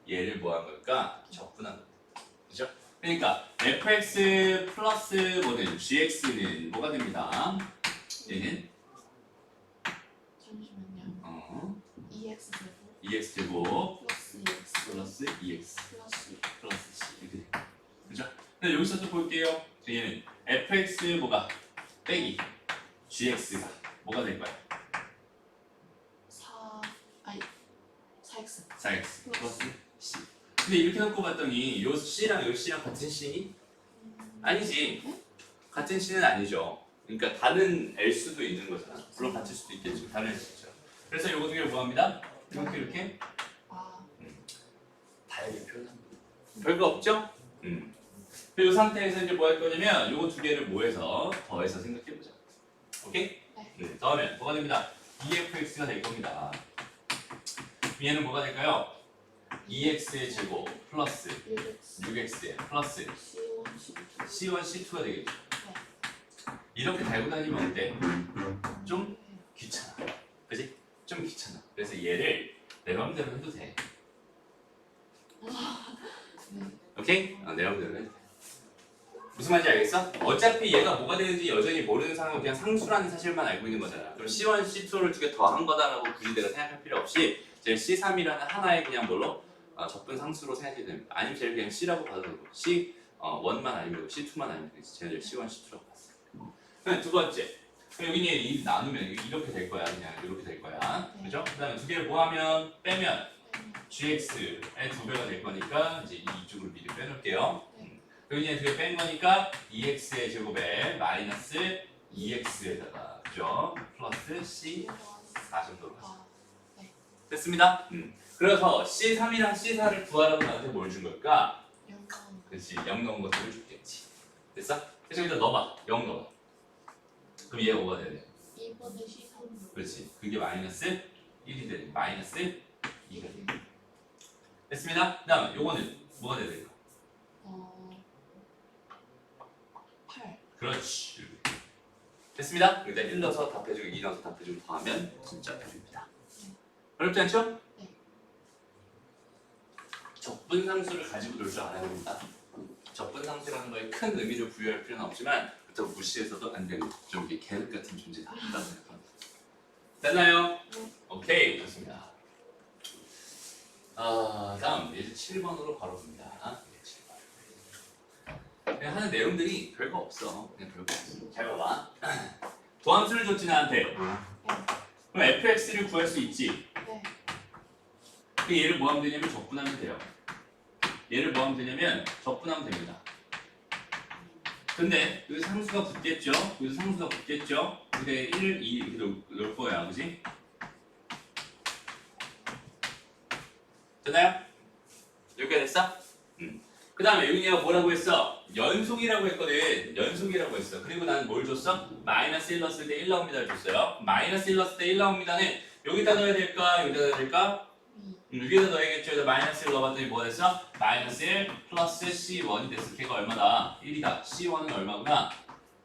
얘를 뭐 한 걸까? 적분한 겁니다. 그죠? 그러니까 fx 플러스 뭐는 gx는 뭐가 됩니다. 얘는 잠시만요 2x제곱 2x제곱 플러스 2x 플러스 2x 플러스 플러스 c 이렇게 돼요. 그죠? 근데 여기서 또 볼게요. 얘는 fx 뭐가 빼기 gx가 뭐가 될 거야? 4x 4x 플러스 c. 근데 이렇게 놓고 봤더니 요 c랑 요 c랑 같은 c니? 아니지. 같은 c는 아니죠. 그러니까 다른 l 수도 있는 거잖아. 물론 같을 수도 있겠지. 다른 l 수죠. 그래서 요거 두 개를 뭐 합니다? 이렇게 다양하게 표현합니다. 별거 없죠? 이 상태에서 이제 뭐 할 거냐면 요거 두 개를 모해서 더해서 생각해 보자. 오케이? 네. 더하면 뭐가 됩니다? 2fx가 될 겁니다. 얘는 뭐가 될까요? 2x의 제곱 플러스 6x의 플러스 C1, C2 c1, c2가 되겠죠. 이렇게 달고 다니면 어때? 좀 귀찮아. 그지? 좀 귀찮아. 그래서 얘를 내 맘대로 해도 돼. 오케이? 내 맘대로 해도 돼. 무슨 말인지 알겠어? 어차피 얘가 뭐가 되는지 여전히 모르는 상황은 그냥 상수라는 사실만 알고 있는 거잖아. 그럼 C1, C2를 두 개 더한 거다라고 굳이 내가 생각할 필요 없이 제 C3이라는 하나의 그냥 뭘로 적분 상수로 생각해도 됩니다. 아니면 쟤를 그냥 C라고 봐도 되고 C1만 아니면 C2만 아니면 되지. 쟤네들 C1, C2라고 봤어요. 그럼 두 번째. 여기는 이 나누면 이렇게 될 거야. 그냥 이렇게 될 거야. 그죠? 그 다음에 두 개를 뭐 하면 빼면 gx의 두 배가 될 거니까 이제 이쪽으로 미리 빼놓을게요. 여기는 두 개 뺀 거니까 2x의 제곱에 마이너스 2x에다가 그죠? 플러스 c 4 정도로 하죠. 됐습니다. 그래서 C3이랑 C4를 구하라고 나한테 뭘 준 걸까? 그렇지. 0 넣은 것들을 줬겠지. 됐어? 그래서 여기다 넣어봐. 0 넣어봐. 그럼 얘가 뭐가 돼야 돼? 2분의 C3 그렇지. 그게 마이너스 1이 돼. 마이너스 2가 돼. 됐습니다. 그 다음 요거는 뭐가 돼야 될까? 8 그렇지. 됐습니다. 일단 1 넣어서 답해주고 2 넣어서 답해주고 더하면 진짜 답입니다. 어렵지 않죠? 네. 적분상수를 가지고 놀 줄 알아야 됩니다. 적분상수라는 거에 큰 의미를 부여할 필요는 없지만 그렇다고 무시해서도 안 되는 좀 이게 계획 같은 존재다. 라고 생각합니다. 됐나요? 네. 오케이, 좋습니다. 다음 예제 7번으로 바로 갑니다. 예제 7번. 그냥 하는 내용들이 별거 없어. 그냥 별거 없어. 잘 봐봐. 도함수를 줬지 나한테. 그럼 fx를 구할 수 있지. 네. 그 얘를 뭐 하면 되냐면 적분하면 돼요. 얘를 뭐 하면 되냐면 적분하면 됩니다. 근데 여기 상수가 붙겠죠? 여기 상수가 붙겠죠? 근데 1, 2 이렇게 넣을 거야, 그지? 됐나요? 여기가 됐어? 그 다음에 여기가 뭐라고 했어? 연속이라고 했거든. 연속이라고 했어. 그리고 나는 뭘 줬어? 마이너스 1 넣었을 때 1 나옵니다를 줬어요. 마이너스 1 넣었을 때 1 나옵니다는 여기다 넣어야 될까? 여기다 넣어야 될까? 여기다 넣어야겠죠. 그래서 마이너스 1 넣어봤더니 뭐가 됐어? 마이너스 1 플러스 C1이 됐어. 걔가 얼마다? 1이다. C1은 얼마구나?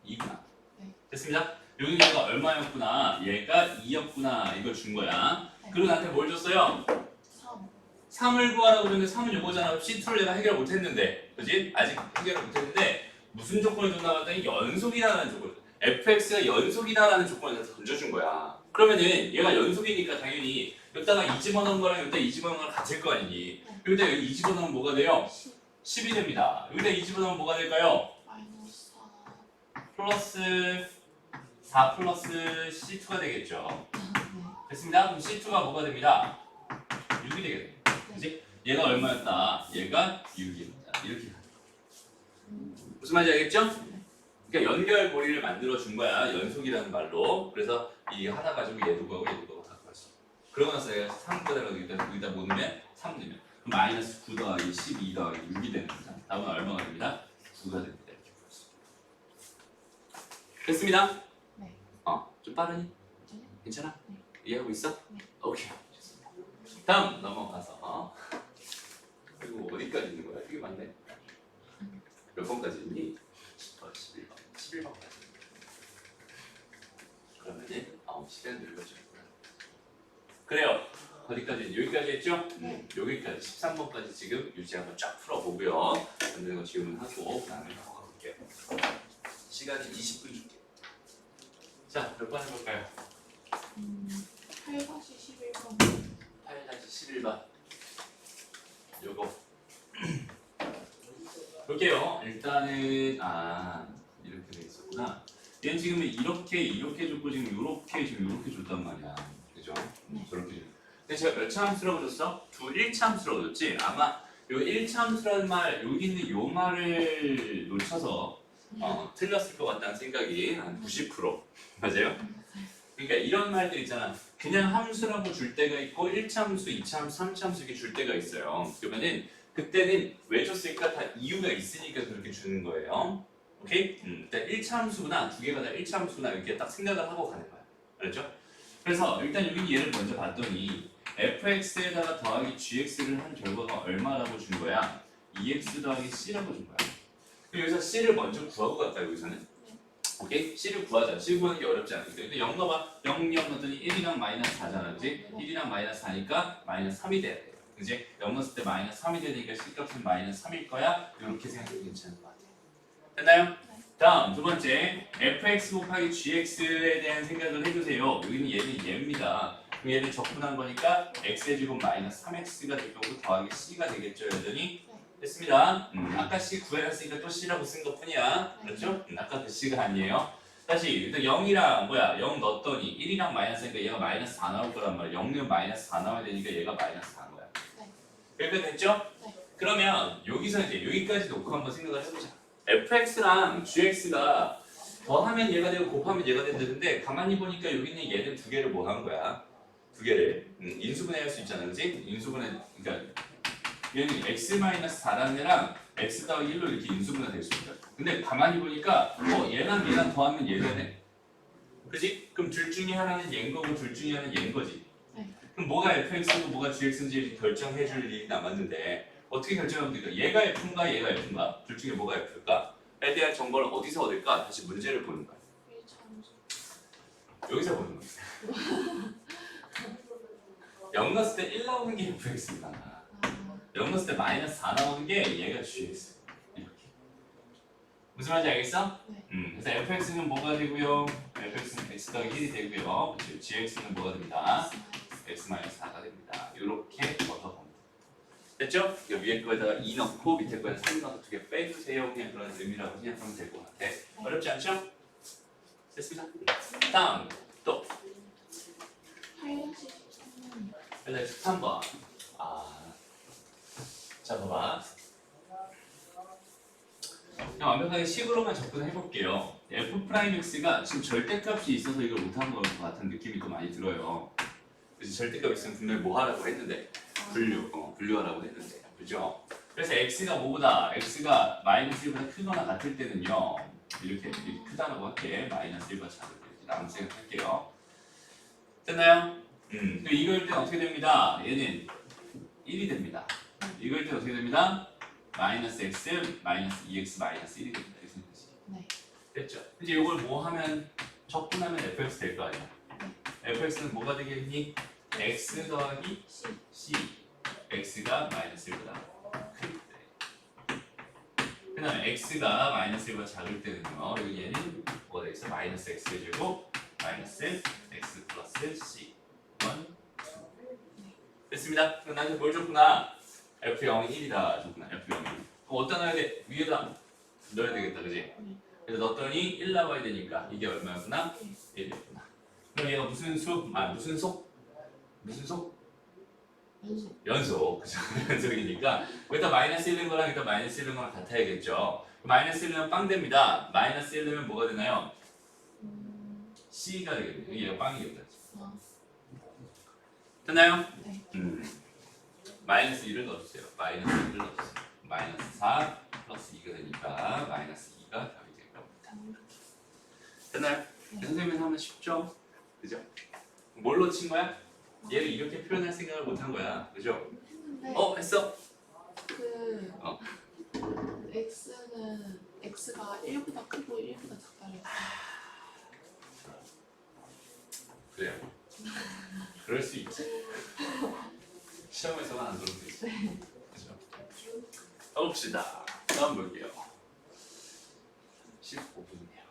2구나. 네. 됐습니다. 여기 얘가 얼마였구나? 얘가 2였구나. 이걸 준 거야. 네. 그리고 나한테 뭘 줬어요? 3 3을 구하라고 줬는데 3은 요거잖아. C2를 내가 해결 못했는데, 그지? 아직 해결 못했는데 무슨 조건을 줬나 봤더니 연속이라는 조건. fx가 연속이다라는 조건을 던져준 거야. 그러면은 얘가 연속이니까 당연히 여기다가 이 집어넣은 거랑 여기다 이 집어넣은 거랑 같을 거 아니니? 네. 여기다 이 집어넣으면 뭐가 돼요? 10 10이 됩니다. 여기다 이 집어넣으면 뭐가 될까요? 마이너스 4 플러스 4 플러스 C2가 되겠죠. 됐습니다. 그럼 C2가 뭐가 됩니다? 6이 되게 돼요. 그지? 얘가 얼마였다? 얘가 6이었다. 이렇게 가요. 무슨 말인지 알겠죠? 그러니까 연결고리를 만들어 준 거야. 연속이라는 말로. 그래서 이 하나 가지고 얘도 구하고 얘도 구하고 다 구했어. 그러고 나서 내가 3보다가 여기다 못 넣으면 3 넣으면 그럼 마이너스 9 더하기 12 더하기 6이 되는 거죠. 답은 얼마가 됩니다? 9가 됩니다. 이렇게 구했어. 됐습니다? 네. 좀 빠르니? 네. 괜찮아? 네. 이해하고 있어? 네. 오케이. 좋습니다. 다음 넘어가서 그리고 어디까지 있는 거야? 이게 맞네. 몇 번까지 있니? 11번. 11번까지. 그러면은 시간 늘려줄 거야. 그래요. 어디까지? 여기까지 했죠? 네. 여기까지 13번까지 지금 유지 한번 쫙 풀어보고요. 만드는 거 지금은 하고 그다음에 넘어가 볼게요. 시간이 20분 줄게. 자, 몇 번 해볼까요? 8-11번 8-11번. 요거. 볼게요. 일단은 이렇게 돼 있었구나. 얘는 지금 이렇게 줬고 지금 이렇게 줬단 말이야. 그죠? 네. 저렇게 줬. 근데 제가 몇 차 함수라고 줬어? 1차 함수라고 줬지? 아마 요 1차 함수라는 말, 여기 있는 요 말을 놓쳐서 틀렸을 것 같다는 생각이 한 90% 맞아요? 그러니까 이런 말들 있잖아. 그냥 함수라고 줄 때가 있고 1차 함수, 2차 함수, 3차 함수 이렇게 줄 때가 있어요. 그러면은 그때는 왜 줬을까? 다 이유가 있으니까 그렇게 주는 거예요. 오케이? 일단 1차 함수구나, 두 개가 다 1차 함수구나 이렇게 딱 생각을 하고 가는 거야. 알았죠? 그래서 일단 여기 얘를 먼저 봤더니 fx에다가 더하기 gx를 한 결과가 얼마라고 준 거야? 2x 더하기 c라고 준 거야. 그럼 여기서 c를 먼저 구하고 갈까 여기서는? 오케이? c를 구하자. c 구하는 게 어렵지 않은데 근데 0 넣어봐. 0 넣었더니 1이랑 마이너스 4잖아. 그지? 1이랑 마이너스 4니까 마이너스 3이 돼야 돼. 그지? 0 넣었을 때 마이너스 3이 되니까 c 값은 마이너스 3일 거야. 이렇게 생각해도 괜찮은 것 같아. 됐나요? 다음 두 번째 fx 곱하기 gx에 대한 생각을 해주세요. 여기는 얘는 얘입니다. 그럼 얘를 적분한 거니까 x의 제곱 마이너스 3x가 될 거고 더하기 c가 되겠죠. 여전히 됐습니다. 아까 c 구해놨으니까 또 c라고 쓴 것뿐이야. 그렇죠? 아까 그 c가 아니에요. 다시 일단 0이랑 0 넣었더니 1이랑 마이너스니까 얘가 마이너스 4 나올 거란 말이야. 0는 마이너스 4 나와야 되니까 얘가 마이너스 4인 거야. 이렇게 됐죠? 그러면 여기서 이제 여기까지 놓고 한번 생각을 해보자. fx랑 gx가 더하면 얘가 되고 곱하면 얘가 된다는데 가만히 보니까 여기 있는 얘는 두 개를 뭐 한 거야? 두 개를 인수분해할 수 있잖아, 그렇지? 인수분해, 그러니까 얘는 x-4라는 애랑 x 더하기 1로 이렇게 인수분해 될 수 있어요. 근데 가만히 보니까 얘랑 더하면 얘네. 그지? 그럼 둘 중에 하나는 얘인 거고 둘 중에 하나는 얘인 거지. 네. 그럼 뭐가 fx고 뭐가 gx인지 결정해 줄 일이 남았는데 어떻게 결정하면 될까? 얘가 f인가 얘가 f인가? 둘 중에 뭐가 f일까? 에 대한 정보를 어디서 얻을까? 다시 문제를 보는 거야. 이 참수. 여기서 보는 거야. 0 넣었을 때 1 나오는 게 fx입니다. 아, 0 넣었을 때 마이너스 4 나오는 게 얘가 gx. 이렇게. 무슨 말인지 알겠어? 네. 그래서 fx는 뭐가 되고요? fx는 x 더하기 1이 되고요. 그치? gx는 뭐가 됩니다? x-4가 됩니다. 이렇게 얻어봅니다. 됐죠? 이 위에 거에다가 2 넣고 밑에 거에다 3 넣어서 2개 빼주세요. 그냥 그런 의미라고 생각하면 될 것 같아. 어렵지 않죠? 됐습니다. 다음 또 813번. 13번. 자 봐봐. 그냥 완벽하게 식으로만 접근해 볼게요. f'x가 지금 절대값이 있어서 이걸 못한 것 같은 느낌이 또 많이 들어요. 그래서 절대값 있으면 분명히 뭐 하라고 했는데 분류하라고 했는데 그죠? 그래서 x가 뭐보다 x가 마이너스 1보다 크거나 같을 때는요 이렇게 크다라고 할게. 마이너스 1보다 작을 때 이렇게 나눈 생각할게요. 됐나요? 그럼 이거일 때 어떻게 됩니다? 얘는 1이 됩니다. 이거일 때 어떻게 됩니다? 마이너스 x 마이너스 2x 마이너스 1이 됩니다. 이렇게 생각하시죠. 네. 됐죠? 이제 이걸 뭐 하면 적분하면 fx 될 거 아니야? fx는 뭐가 되겠니? x 더하기 C. c x가 마이너스 1보다 클 때. 그 다음에 x가 마이너스 1보다 작을 때는요 여기 얘는 뭐가 되겠어? 마이너스 x 제곱 마이너스 x 플러스 c 1, 2 됐습니다. 그럼 나한테 뭘 줬구나? f0이 1이다 줬구나. f0이 그럼 어디다 넣어야 돼? 위에다 넣어야 되겠다 그지? 그래서 넣었더니 1 나와야 되니까 이게 얼마였구나? 1이었구나. 그럼 얘가 무슨 수? 무슨 속? 무슨 속? 연속. 연속. 그죠? 연속이니까 여기다 마이너스 1인 거랑 여기다 마이너스 1인 거랑 같아야겠죠. 마이너스 1은 빵 됩니다. 마이너스 1은 뭐가 되나요? C가 되겠네요. 얘가 빵이겠다. 됐나요? 네. 마이너스 1을 넣어주세요. 마이너스 1을 넣어주세요. 마이너스 4 플러스 2가 되니까 마이너스 2가 답이 될 겁니다. 됐나요? 네. 선생님이 하면 쉽죠? 그죠? 뭘 놓친 거야? 얘를 이렇게 표현할 생각을 못 한 거야. 그죠? 했는데 했어? 그 어. x는 x가 1보다 크고 1보다 작다를 그래요. 그럴 수 있지. 시험에서만 안 그러면 되지. 그죠? 가봅시다. 다음 볼게요. 15분이네요.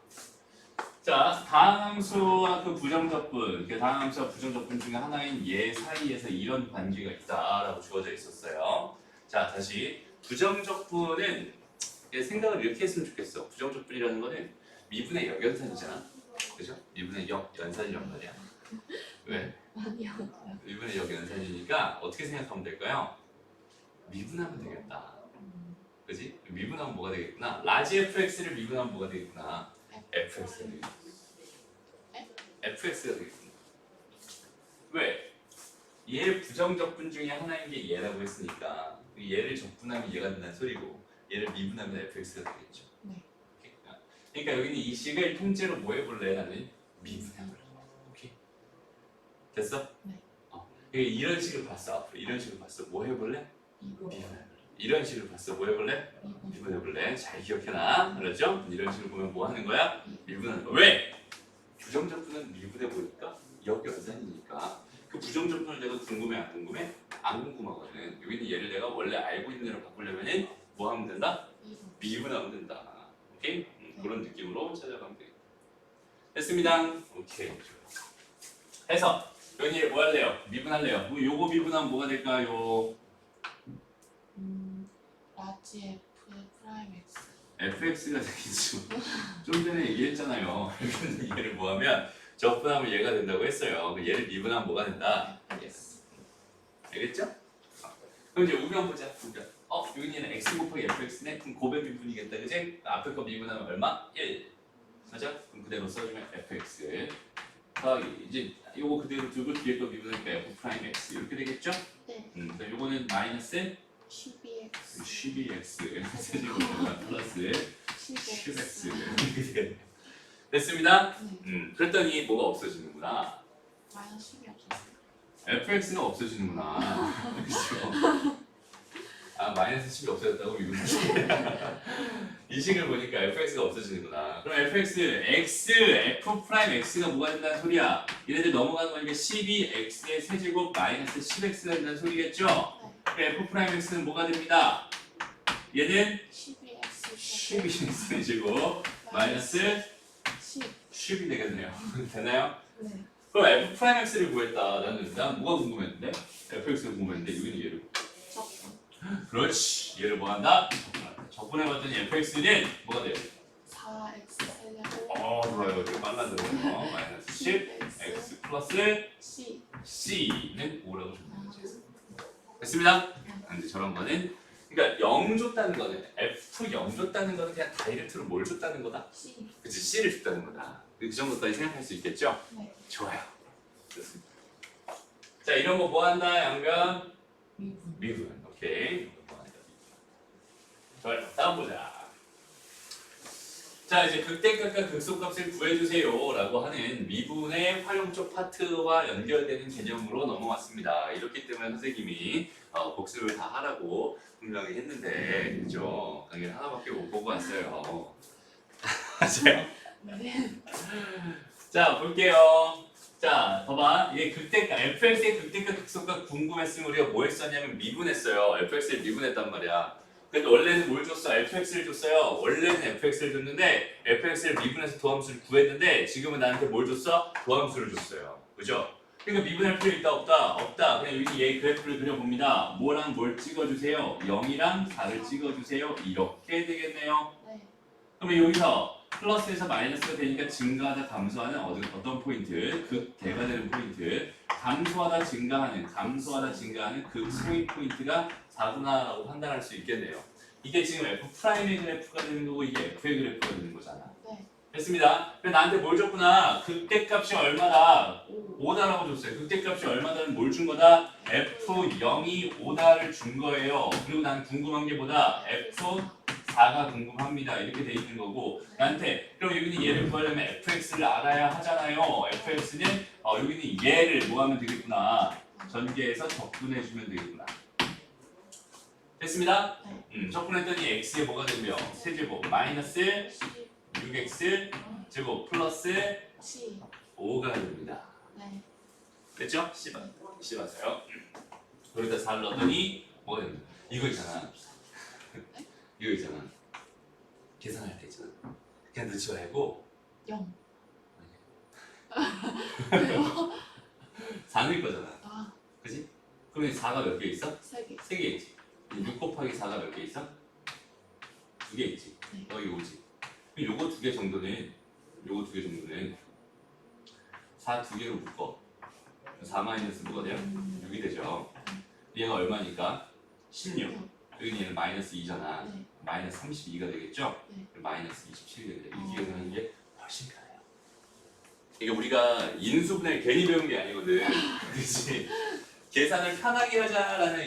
자, 다항함수와 그 부정적분, 그 다항함수와 부정적분 중에 하나인 얘 사이에서 이런 관계가 있다라고 주어져 있었어요. 자, 다시 부정적분은 생각을 이렇게 했으면 좋겠어. 부정적분이라는 거는 미분의 역연산이잖아. 그죠? 미분의 역연산이란 말이야. 왜? 아니요. 미분의 역연산이니까 어떻게 생각하면 될까요? 미분하면 되겠다. 그지? 미분하면 뭐가 되겠구나? 라지 fx를 미분하면 뭐가 되겠구나? fx가 되겠구나. fx가 되겠구나. 왜? 얘 부정적분 중에 하나인 게 얘라고 했으니까 얘를 적분하면 얘가 된다는 소리고 얘를 미분하면 fx가 되겠죠. 네. 그러니까 여기는 이 식을 통째로 뭐 해볼래? 나는 미분해볼래. 오케이? 됐어? 네. 이런 식을 봤어. 앞으로 이런 식을 봤어. 뭐 해볼래? 이거 미분해볼래. 이런 식을 봤어. 뭐 해볼래? 미분해볼래. 잘 기억해놔. 그렇죠? 이런 식으로 보면 뭐 하는 거야? 미분하는 거야. 왜? 부정적분은 미분해 보니까 역연산이니까 그 부정적분을 내가 궁금해 안 궁금해? 안 궁금하거든. 여기는 얘를 내가 원래 알고 있는 대로 바꾸려면은 뭐 하면 된다? 미분하면 된다. 오케이? 그런 느낌으로 찾아가면 되겠다. 됐습니다. 오케이. 해서 여기 뭐 할래요? 미분할래요? 뭐 요거 미분하면 뭐가 될까요? 라지 f 프라임 x. fx가 되겠죠. 좀 전에 얘기했잖아요. 여기는 얘를 뭐하면 적분하면 얘가 된다고 했어요. 얘를 미분하면 뭐가 된다? yes. 알겠죠? 그럼 이제 우변 보자. 우변. 여기는 x 곱하기 fx네. 그럼 고배 미분이겠다, 그지? 앞에 거 미분하면 얼마? 1. 맞아? 그럼 그대로 써주면 fx. 이제 요거 그대로 두고 뒤에 거 미분하니까 f 프라임 x 이렇게 되겠죠? 네. 그럼 요거는 마이너스 12x 12x 세제곱과 플러스 10x 10x 됐습니다. 네. 그랬더니 뭐가 없어지는구나. 마이너스 10이 없었어요. fx가 없어지는구나. 그렇죠. 아 마이너스 10이 없어졌다고 이거 이 식을 보니까 fx가 없어지는구나. 그럼 fx, x, f 프라임 x가 뭐가 된다는 소리야? 얘네들 넘어가는 거니까 12x의 세제곱 마이너스 10x가 된다는 소리겠죠? 그럼 f 프라임 x는 뭐가 됩니다? 얘는 12x 12x 세제곱 마이너스 10. 10이 되겠네요. 되나요? 네. 그럼 f 프라임 x를 구했다. 난 뭐가 궁금했는데? fx가 궁금했는데 여기는 얘를 적분. 그렇지. 얘를 뭐 한다? 적분해봤더니 fx는 뭐가 돼요? 4x 세제곱 좋아요. 되게 빨라들어요. 마이너스 10 x 플러스 C. c는 5라고 주면 되죠. 됐습니다. 근데 저런 거는 그러니까 0 줬다는 거는 f 0 줬다는 거는 그냥 다이렉트로 뭘 줬다는 거다. C. 그치 c를 줬다는 거다. 그 정도까지 생각할 수 있겠죠? 네. 좋아요. 좋습니다. 자 이런 거 뭐 한다 양변? 미분. 미분. 오케이. 이거 뭐 한다, 미분. 좋아요. 다음 보자. 자 이제 극대값과 극소값을 구해주세요라고 하는 미분의 활용적 파트와 연결되는 개념으로 넘어왔습니다. 이렇기 때문에 선생님이 복습을 다 하라고 분명히 했는데 그죠? 강의를 하나밖에 못 보고 왔어요. 맞아요? 네. 자 볼게요. 자 봐봐 이게 극대값 fx의 극대값 극소값 궁금했으면 우리가 뭐 했었냐면 미분했어요. fx를 미분했단 말이야. 근데 원래는 뭘 줬어? fx를 줬어요. 원래는 fx를 줬는데 fx를 미분해서 도함수를 구했는데 지금은 나한테 뭘 줬어? 도함수를 줬어요. 그죠? 그러니까 미분할 필요 있다 없다? 없다. 그냥 여기 얘 그래프를 그려봅니다. 뭐랑 뭘 찍어주세요? 0이랑 4를 찍어주세요. 이렇게 되겠네요. 네. 그러면 여기서 플러스에서 마이너스가 되니까 증가하다 감소하는 어떤 포인트? 극대가 되는 포인트. 감소하다 증가하는 극소의 포인트가 4구나라고 판단할 수 있겠네요. 이게 지금 f 프라임의 그래프가 되는 거고 이게 f의 그래프가 되는 거잖아. 네. 됐습니다. 그래 나한테 뭘 줬구나? 극대값이 얼마다? 5. 5다라고 줬어요. 극대값이 얼마다는 뭘 준 거다? f0이 5다를 준 거예요. 그리고 난 궁금한 게 뭐다? f4가 궁금합니다. 이렇게 돼 있는 거고 나한테 그럼 여기는 얘를 구하려면 fx를 알아야 하잖아요. fx는 여기는 얘를 뭐 하면 되겠구나. 전개해서 적분해주면 되겠구나. 됐습니다? 적분했더니 x에 뭐가 되고요? 세제곱 마이너스 10. 6x 제곱 플러스 C. 5가 됩니다. 네. 됐죠? 씹었어요. 여기다 4를 넣었더니 뭐가 됩니까? 이거 있잖아. 이거 있잖아. 계산할 때 있잖아. 그냥 넣지 말고 0. 4 넣을 거잖아. 아. 그지? 그러면 4가 몇 개 있어? 3개. 3개 있지. 6 곱하기 4가 몇 개 있어? 2개 있지. 네. 여기 5지. 요거 2개 정도는 4 2개로 묶어. 4 마이너스 뭐가 돼요? 6이 되죠. 얘가 얼마니까? 16. 여기 얘는 마이너스 2잖아. 네. 마이너스 32가 되겠죠? 네. 마이너스 27이 되게 돼요. 이렇게 계산하는 게 훨씬 편해요. 이게 우리가 인수분해를 괜히 배운 게 아니거든. 그렇지? 계산을 편하게 하자라는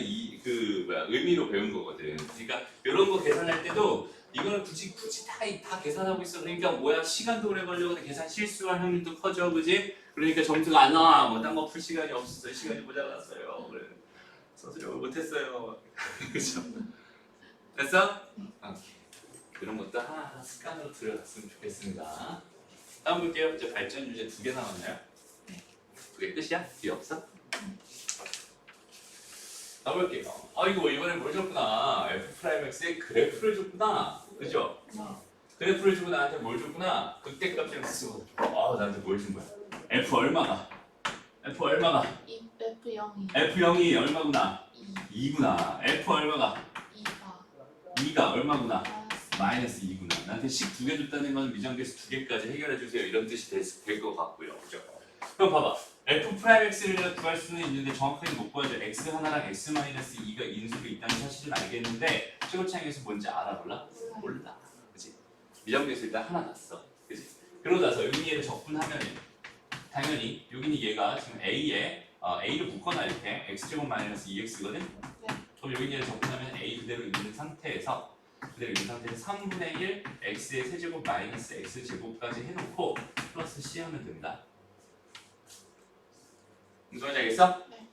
의미로 배운 거거든. 그러니까 이런 거 계산할 때도 이거는 굳이 다 계산하고 있어. 그러니까 뭐야 시간도 오래 걸리고 계산 실수할 확률도 커져, 그지? 그러니까 점수가 안 나와. 뭐 딴 거 풀 시간이 없어서 시간이 모자랐어요. 그래. 서술형을 못했어요. 그죠? 됐어? 오케이. 이런 것도 하나 습관으로 들여놨으면 좋겠습니다. 다음 볼게요. 이제 발전 주제 2개 남았나요? 네. 2개 끝이야? 뒤에 없어? 다음 볼게요. 이거 이번에 뭘 줬구나. f'(x의 그래프를 줬구나. 그죠? 네. 그래프를 주고 나한테 뭘 줬구나. 극대값이랑 쓰고. 나한테 뭘 준 거야? f 얼마가? F0이 f0이 얼마구나? 2. 2구나. f 얼마가? 2가 2가 얼마구나? 마이너스 마이너스 2구나. 나한테 식 2개 줬다는 건 미정계수 2개까지 해결해 주세요. 이런 뜻이 될 것 같고요. 그죠? 그럼 봐봐. f'(x를 구할 수는 있는데 정확하게 못 구하죠. x 하나랑 x-2가 인수로 있다는 사실은 알겠는데 최고차항에서 뭔지 알아 몰라? 몰라. 그치? 미정계수 일단 하나 났어. 그치? 그러고 나서 여기 얘를 적분하면 당연히 여기는 얘가 지금 a에 a를 묶거나 이렇게 x제곱 마이너스 2x거든? 네. 그럼 여기 있는 적분하면 a 그대로 있는 상태에서 3분의 1 x의 세제곱 마이너스 x 제곱까지 해놓고 플러스 c 하면 됩니다. 무슨 말인지 알겠어? 네.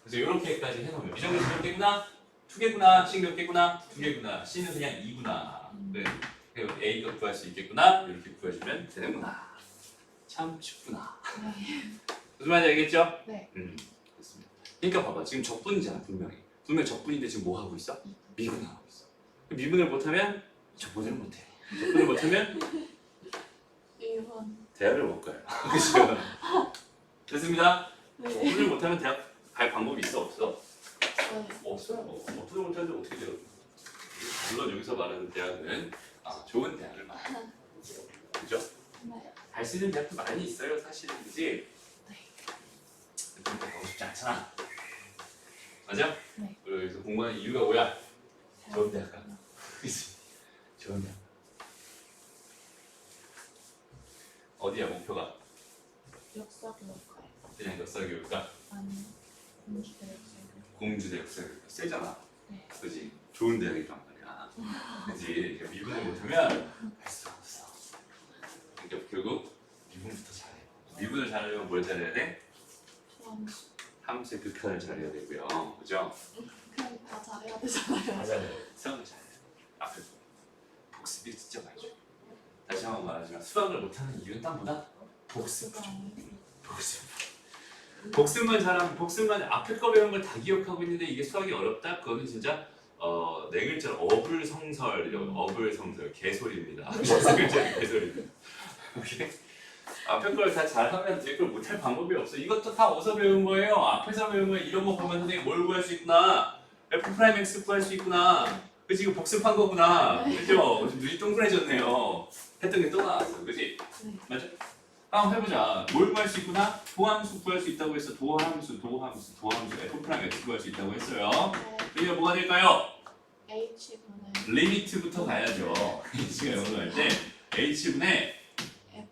그래서 이렇게까지 해놓으면 이 정도 몇 개구나? 2개구나. c 몇 개구나? 2개구나. c는 그냥 2구나. 네. 그리고 a가 구할 수 있겠구나. 이렇게 구해주면 되는구나. 참 쉽구나. 네. 무슨 말인지 알겠죠? 네. 그렇습니다. 그러니까 봐봐. 지금 적분이잖아 분명히. 분명히 적분인데 지금 뭐 하고 있어? 미분하고 있어. 미분을 못하면 적분을 못해. 적분을 못하면 1번. 대학을 못 가요. 그렇죠? 됐습니다. 네. 적분을 못하면 대학 갈 방법이 있어 없어? 네. 없어요. 적분을 못하는데 어떻게 돼요? 물론 여기서 말하는 대학은 좋은 대학을 말해요. 그죠? 네. 갈 수 있는 대학도 많이 있어요 사실은. 그지? 네. 근데 가고 싶지 않잖아. 맞아? 네. 그리고 여기서 공부하는 이유가 뭐야? 좋은 대학 가. 그치? 좋은 대학. 어디야 목표가? 역사교육과요. 그냥 역사교육과? 아니, 공주대 역사교육. 공주대 역사교육과 세잖아. 네. 그지? 좋은 대학이란 말이야. 그지? 그러니까 미분을 못하면 할 수가 없어. 그러니까 결국 미분부터 잘해. 미분을 잘하려면 뭘 잘해야 돼? 수험수. 함수의 극한을 잘해야 되고요. 그죠? 그냥 다 잘해야 되잖아요. 맞아요. 수학을 잘해. 앞에 복습이 진짜 많이 줘. 다시 한번 말하지만 수학을 못하는 이유는 딴 보다 복습. 복습만 잘하면 복습만 앞에 거 배운 걸 다 기억하고 있는데 이게 수학이 어렵다? 그거는 진짜 네 글자로 어불성설 이런 어불성설 개소리입니다. 네 글자 개소리입니다. 오케이? 앞에 걸 다 잘하면 뒤에 걸 못할 방법이 없어. 이것도 다 어디서 배운 거예요? 앞에서 배운 거예요. 이런 거 보면 선생님 뭘 구할 수 있구나. F'X 구할 수 있구나. 그치? 이거 복습한 거구나. 그죠? 눈이 동그래졌네요. 했던 게 또 나왔어. 그치? 네. 맞아? 한번 해보자. 뭘 구할 수 있구나? 도함수 구할 수 있다고 했어. 도함수 F'X 구할 수 있다고 했어요. 네. 그러니까 뭐가 될까요? H분의 리미트부터 가야죠. H가 영어로 할 때 H분의 F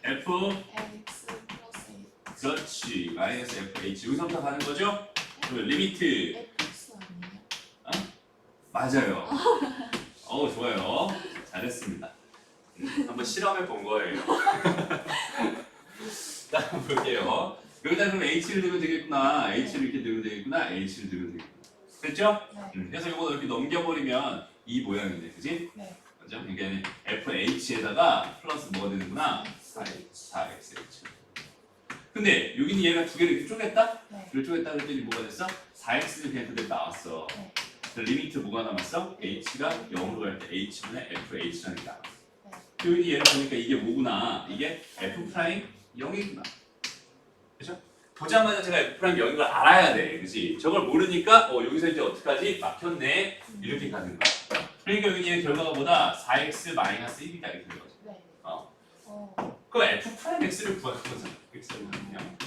F X 플러스 A. 그렇지 마이너스 FH 여기서부터 가는 거죠? 그 리미트 FX 아니에요? 맞아요. 좋아요. 잘했습니다. 한번 실험해 본 거예요. 자, 한번 볼게요. 여기다 그럼 H를 넣으면 되겠구나. H를 이렇게 넣으면 되겠구나. H를 넣으면 되겠구나. 됐죠? 네. 그래서 이거 이렇게 넘겨버리면 이 모양인데, 그지? 네. 맞죠? 그러니까 FH에다가 플러스 뭐가 되는구나? 4XH. 근데 여기는 얘가 두 개를 이렇게 쪼갰다? 네. 이렇게 쪼갰다 그랬더니 뭐가 됐어? 4X는 그냥 그대로 나왔어. 네. 리미트 뭐가 남았어? H가 0으로 갈 때 H분의 FH라는 게 나왔어. 네. 여기 얘를 보니까 이게 뭐구나? 이게 F 프라임 0이구나. 그죠? 보자마자 제가 F 프라임 0인 걸 알아야 돼. 그치? 저걸 모르니까 여기서 이제 어떡하지? 막혔네. 이렇게 가는 거야. 그러니까 여기 얘 결과가 뭐다? 4X 마이너스 1이다 이렇게 된 거지. 네. 그럼 F 프라임 X를 구하는 거잖아. X를 그냥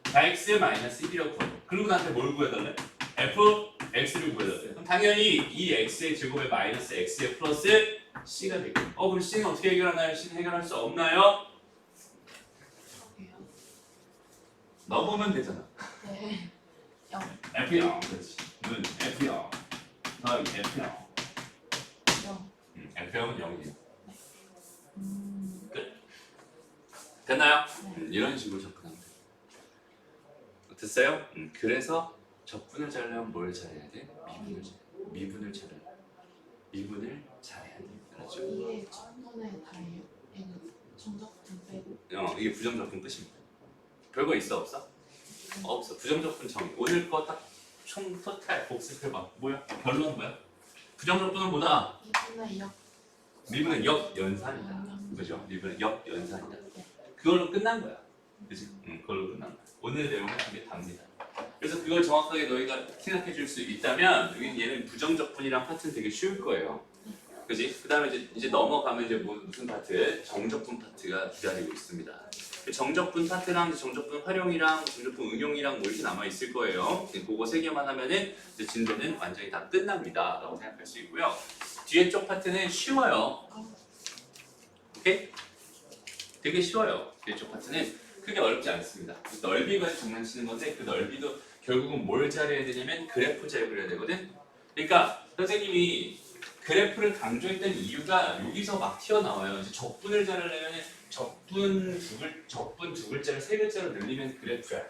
4X 마이너스 1이라고 구하고 그리고 나한테 뭘 구해달래? F X를 구해달래. 그럼 당연히 이 X의 제곱에 마이너스 X의 플러스 C가 되겠고 그럼 C는 어떻게 해결하나요? C는 해결할 수 없나요? 저기요. 넣어보면 되잖아. 네. 0. F0 그렇지. 는 F0 더하기 F0 0. F0은 0이에요. 음. 됐나요? 네. 이런 식으로 접근하면 돼요. 됐어요? 그래서 접근을 잘하려면 뭘 잘해야 돼? 미분을 잘해야 돼. 알았죠? 이게 첫번에 다예요. 얘는 정적분 빼고. 이게 부정적분 끝입니다. 별거 있어 없어? 없어. 부정적분 정의. 오늘 거 딱 총 토탈 복습해봐. 뭐야? 결론은 뭐야? 부정적분은 뭐다? 2분의 0. 미분은 역연산이다. 그죠? 미분은 역연산이다. 그걸로 끝난 거야. 그치? 그걸로 끝난 거야. 오늘의 내용은 이게 답니다. 그래서 그걸 정확하게 너희가 생각해 줄 수 있다면 여기는 얘는 부정적분이랑 파트는 되게 쉬울 거예요. 그지? 그 다음에 이제 넘어가면 이제 무슨 파트? 정적분 파트가 기다리고 있습니다. 정적분 파트랑 정적분 활용이랑 정적분 응용이랑 뭐 이렇게 남아 있을 거예요. 그거 세 개만 하면은 이제 진도는 완전히 다 끝납니다. 라고 생각할 수 있고요. 뒤에 쪽 파트는 쉬워요. 오케이? 되게 쉬워요. 뒤에 쪽 파트는 크게 어렵지 않습니다. 넓이가 장난치는 건데 그 넓이도 결국은 뭘 잘해야 되냐면 그래프 잘 그려야 되거든. 그러니까 선생님이 그래프를 강조했던 이유가 여기서 막 튀어나와요. 이제 적분을 잘하려면 적분 두 글자를 세 글자로 늘리면 그래프야.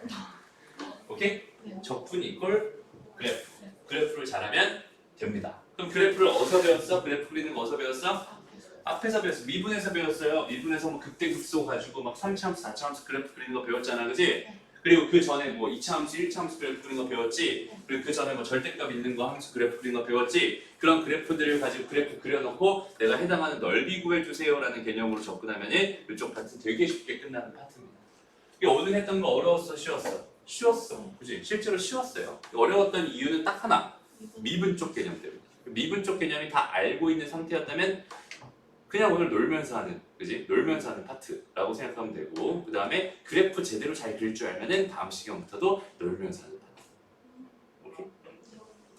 오케이? 네. 적분 이꼴 그래프. 그래프를 잘하면 됩니다. 그럼 그래프를 어디서 배웠어? 그래프 그리는 거 어디서 배웠어? 앞에서. 앞에서 배웠어. 미분에서 배웠어요. 미분에서 뭐 극대극소 가지고 막 3차함수, 4차함수 그래프 그리는 거 배웠잖아. 그지? 그리고 그 전에 뭐 2차함수, 1차함수 그래프 그리는 거 배웠지? 그리고 그 전에 뭐 절대값 있는 거 함수 그래프 그리는 거 배웠지? 그런 그래프들을 가지고 그래프 그려놓고 내가 해당하는 넓이 구해주세요라는 개념으로 접근하면은 이쪽 파트 되게 쉽게 끝나는 파트입니다. 이게 오늘 했던 거 어려웠어? 쉬웠어? 쉬웠어. 그지? 실제로 쉬웠어요. 어려웠던 이유는 딱 하나. 미분 쪽 개념 때문에. 미분 쪽 개념이 다 알고 있는 상태였다면 그냥 오늘 놀면서 하는, 그지? 놀면서 하는 파트라고 생각하면 되고, 그 다음에 그래프 제대로 잘 그릴 줄 알면은 다음 시간부터도 놀면서 하는 파트. 오케이?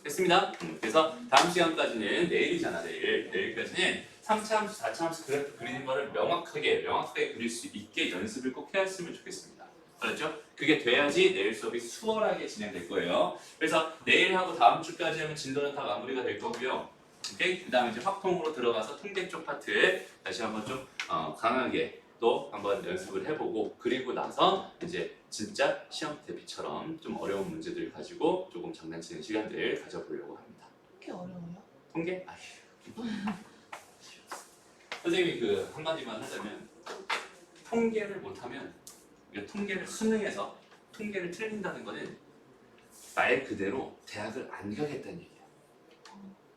됐습니다. 그래서 다음 시간까지는 내일이잖아, 내일. 내일까지는 3차 함수, 4차 함수 그래프 그리는 거를 명확하게 그릴 수 있게 연습을 꼭 해왔으면 좋겠습니다. 알았죠? 그게 돼야지 내일 수업이 수월하게 진행될 거예요. 그래서 내일하고 다음 주까지 하면 진도는 다 마무리가 될 거고요. 오케이? 그 다음에 이제 확통으로 들어가서 통계 쪽 파트에 다시 한번 좀 강하게 또 한번 연습을 해보고 그리고 나서 이제 진짜 시험 대비처럼 좀 어려운 문제들 가지고 조금 장난치는 시간들 가져보려고 합니다. 그렇게 어려워요? 통계? 아휴. 선생님이 그 한마디만 하자면 통계를 못하면 그러니까 통계를 수능에서 통계를 틀린다는 거는 말 그대로 대학을 안 가겠다는 얘기야.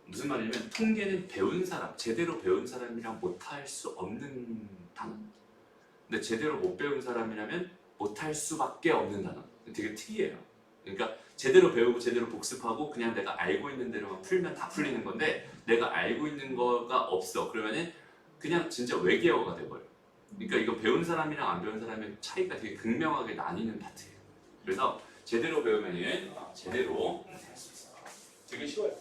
무슨 말이냐면 통계는 배운 사람, 제대로 배운 사람이랑 못할 수 없는 단어. 근데 제대로 못 배운 사람이라면 못할 수밖에 없는 단어. 되게 특이해요. 그러니까 제대로 배우고 제대로 복습하고 그냥 내가 알고 있는 대로만 풀면 다 풀리는 건데 내가 알고 있는 거가 없어. 그러면은 그냥 진짜 외계어가 돼버려. 그러니까 이거 배운 사람이랑 안 배운 사람의 차이가 되게 극명하게 나뉘는 파트예요. 그래서 제대로 배우면은 제대로 할 수 있어. 되게 쉬워요.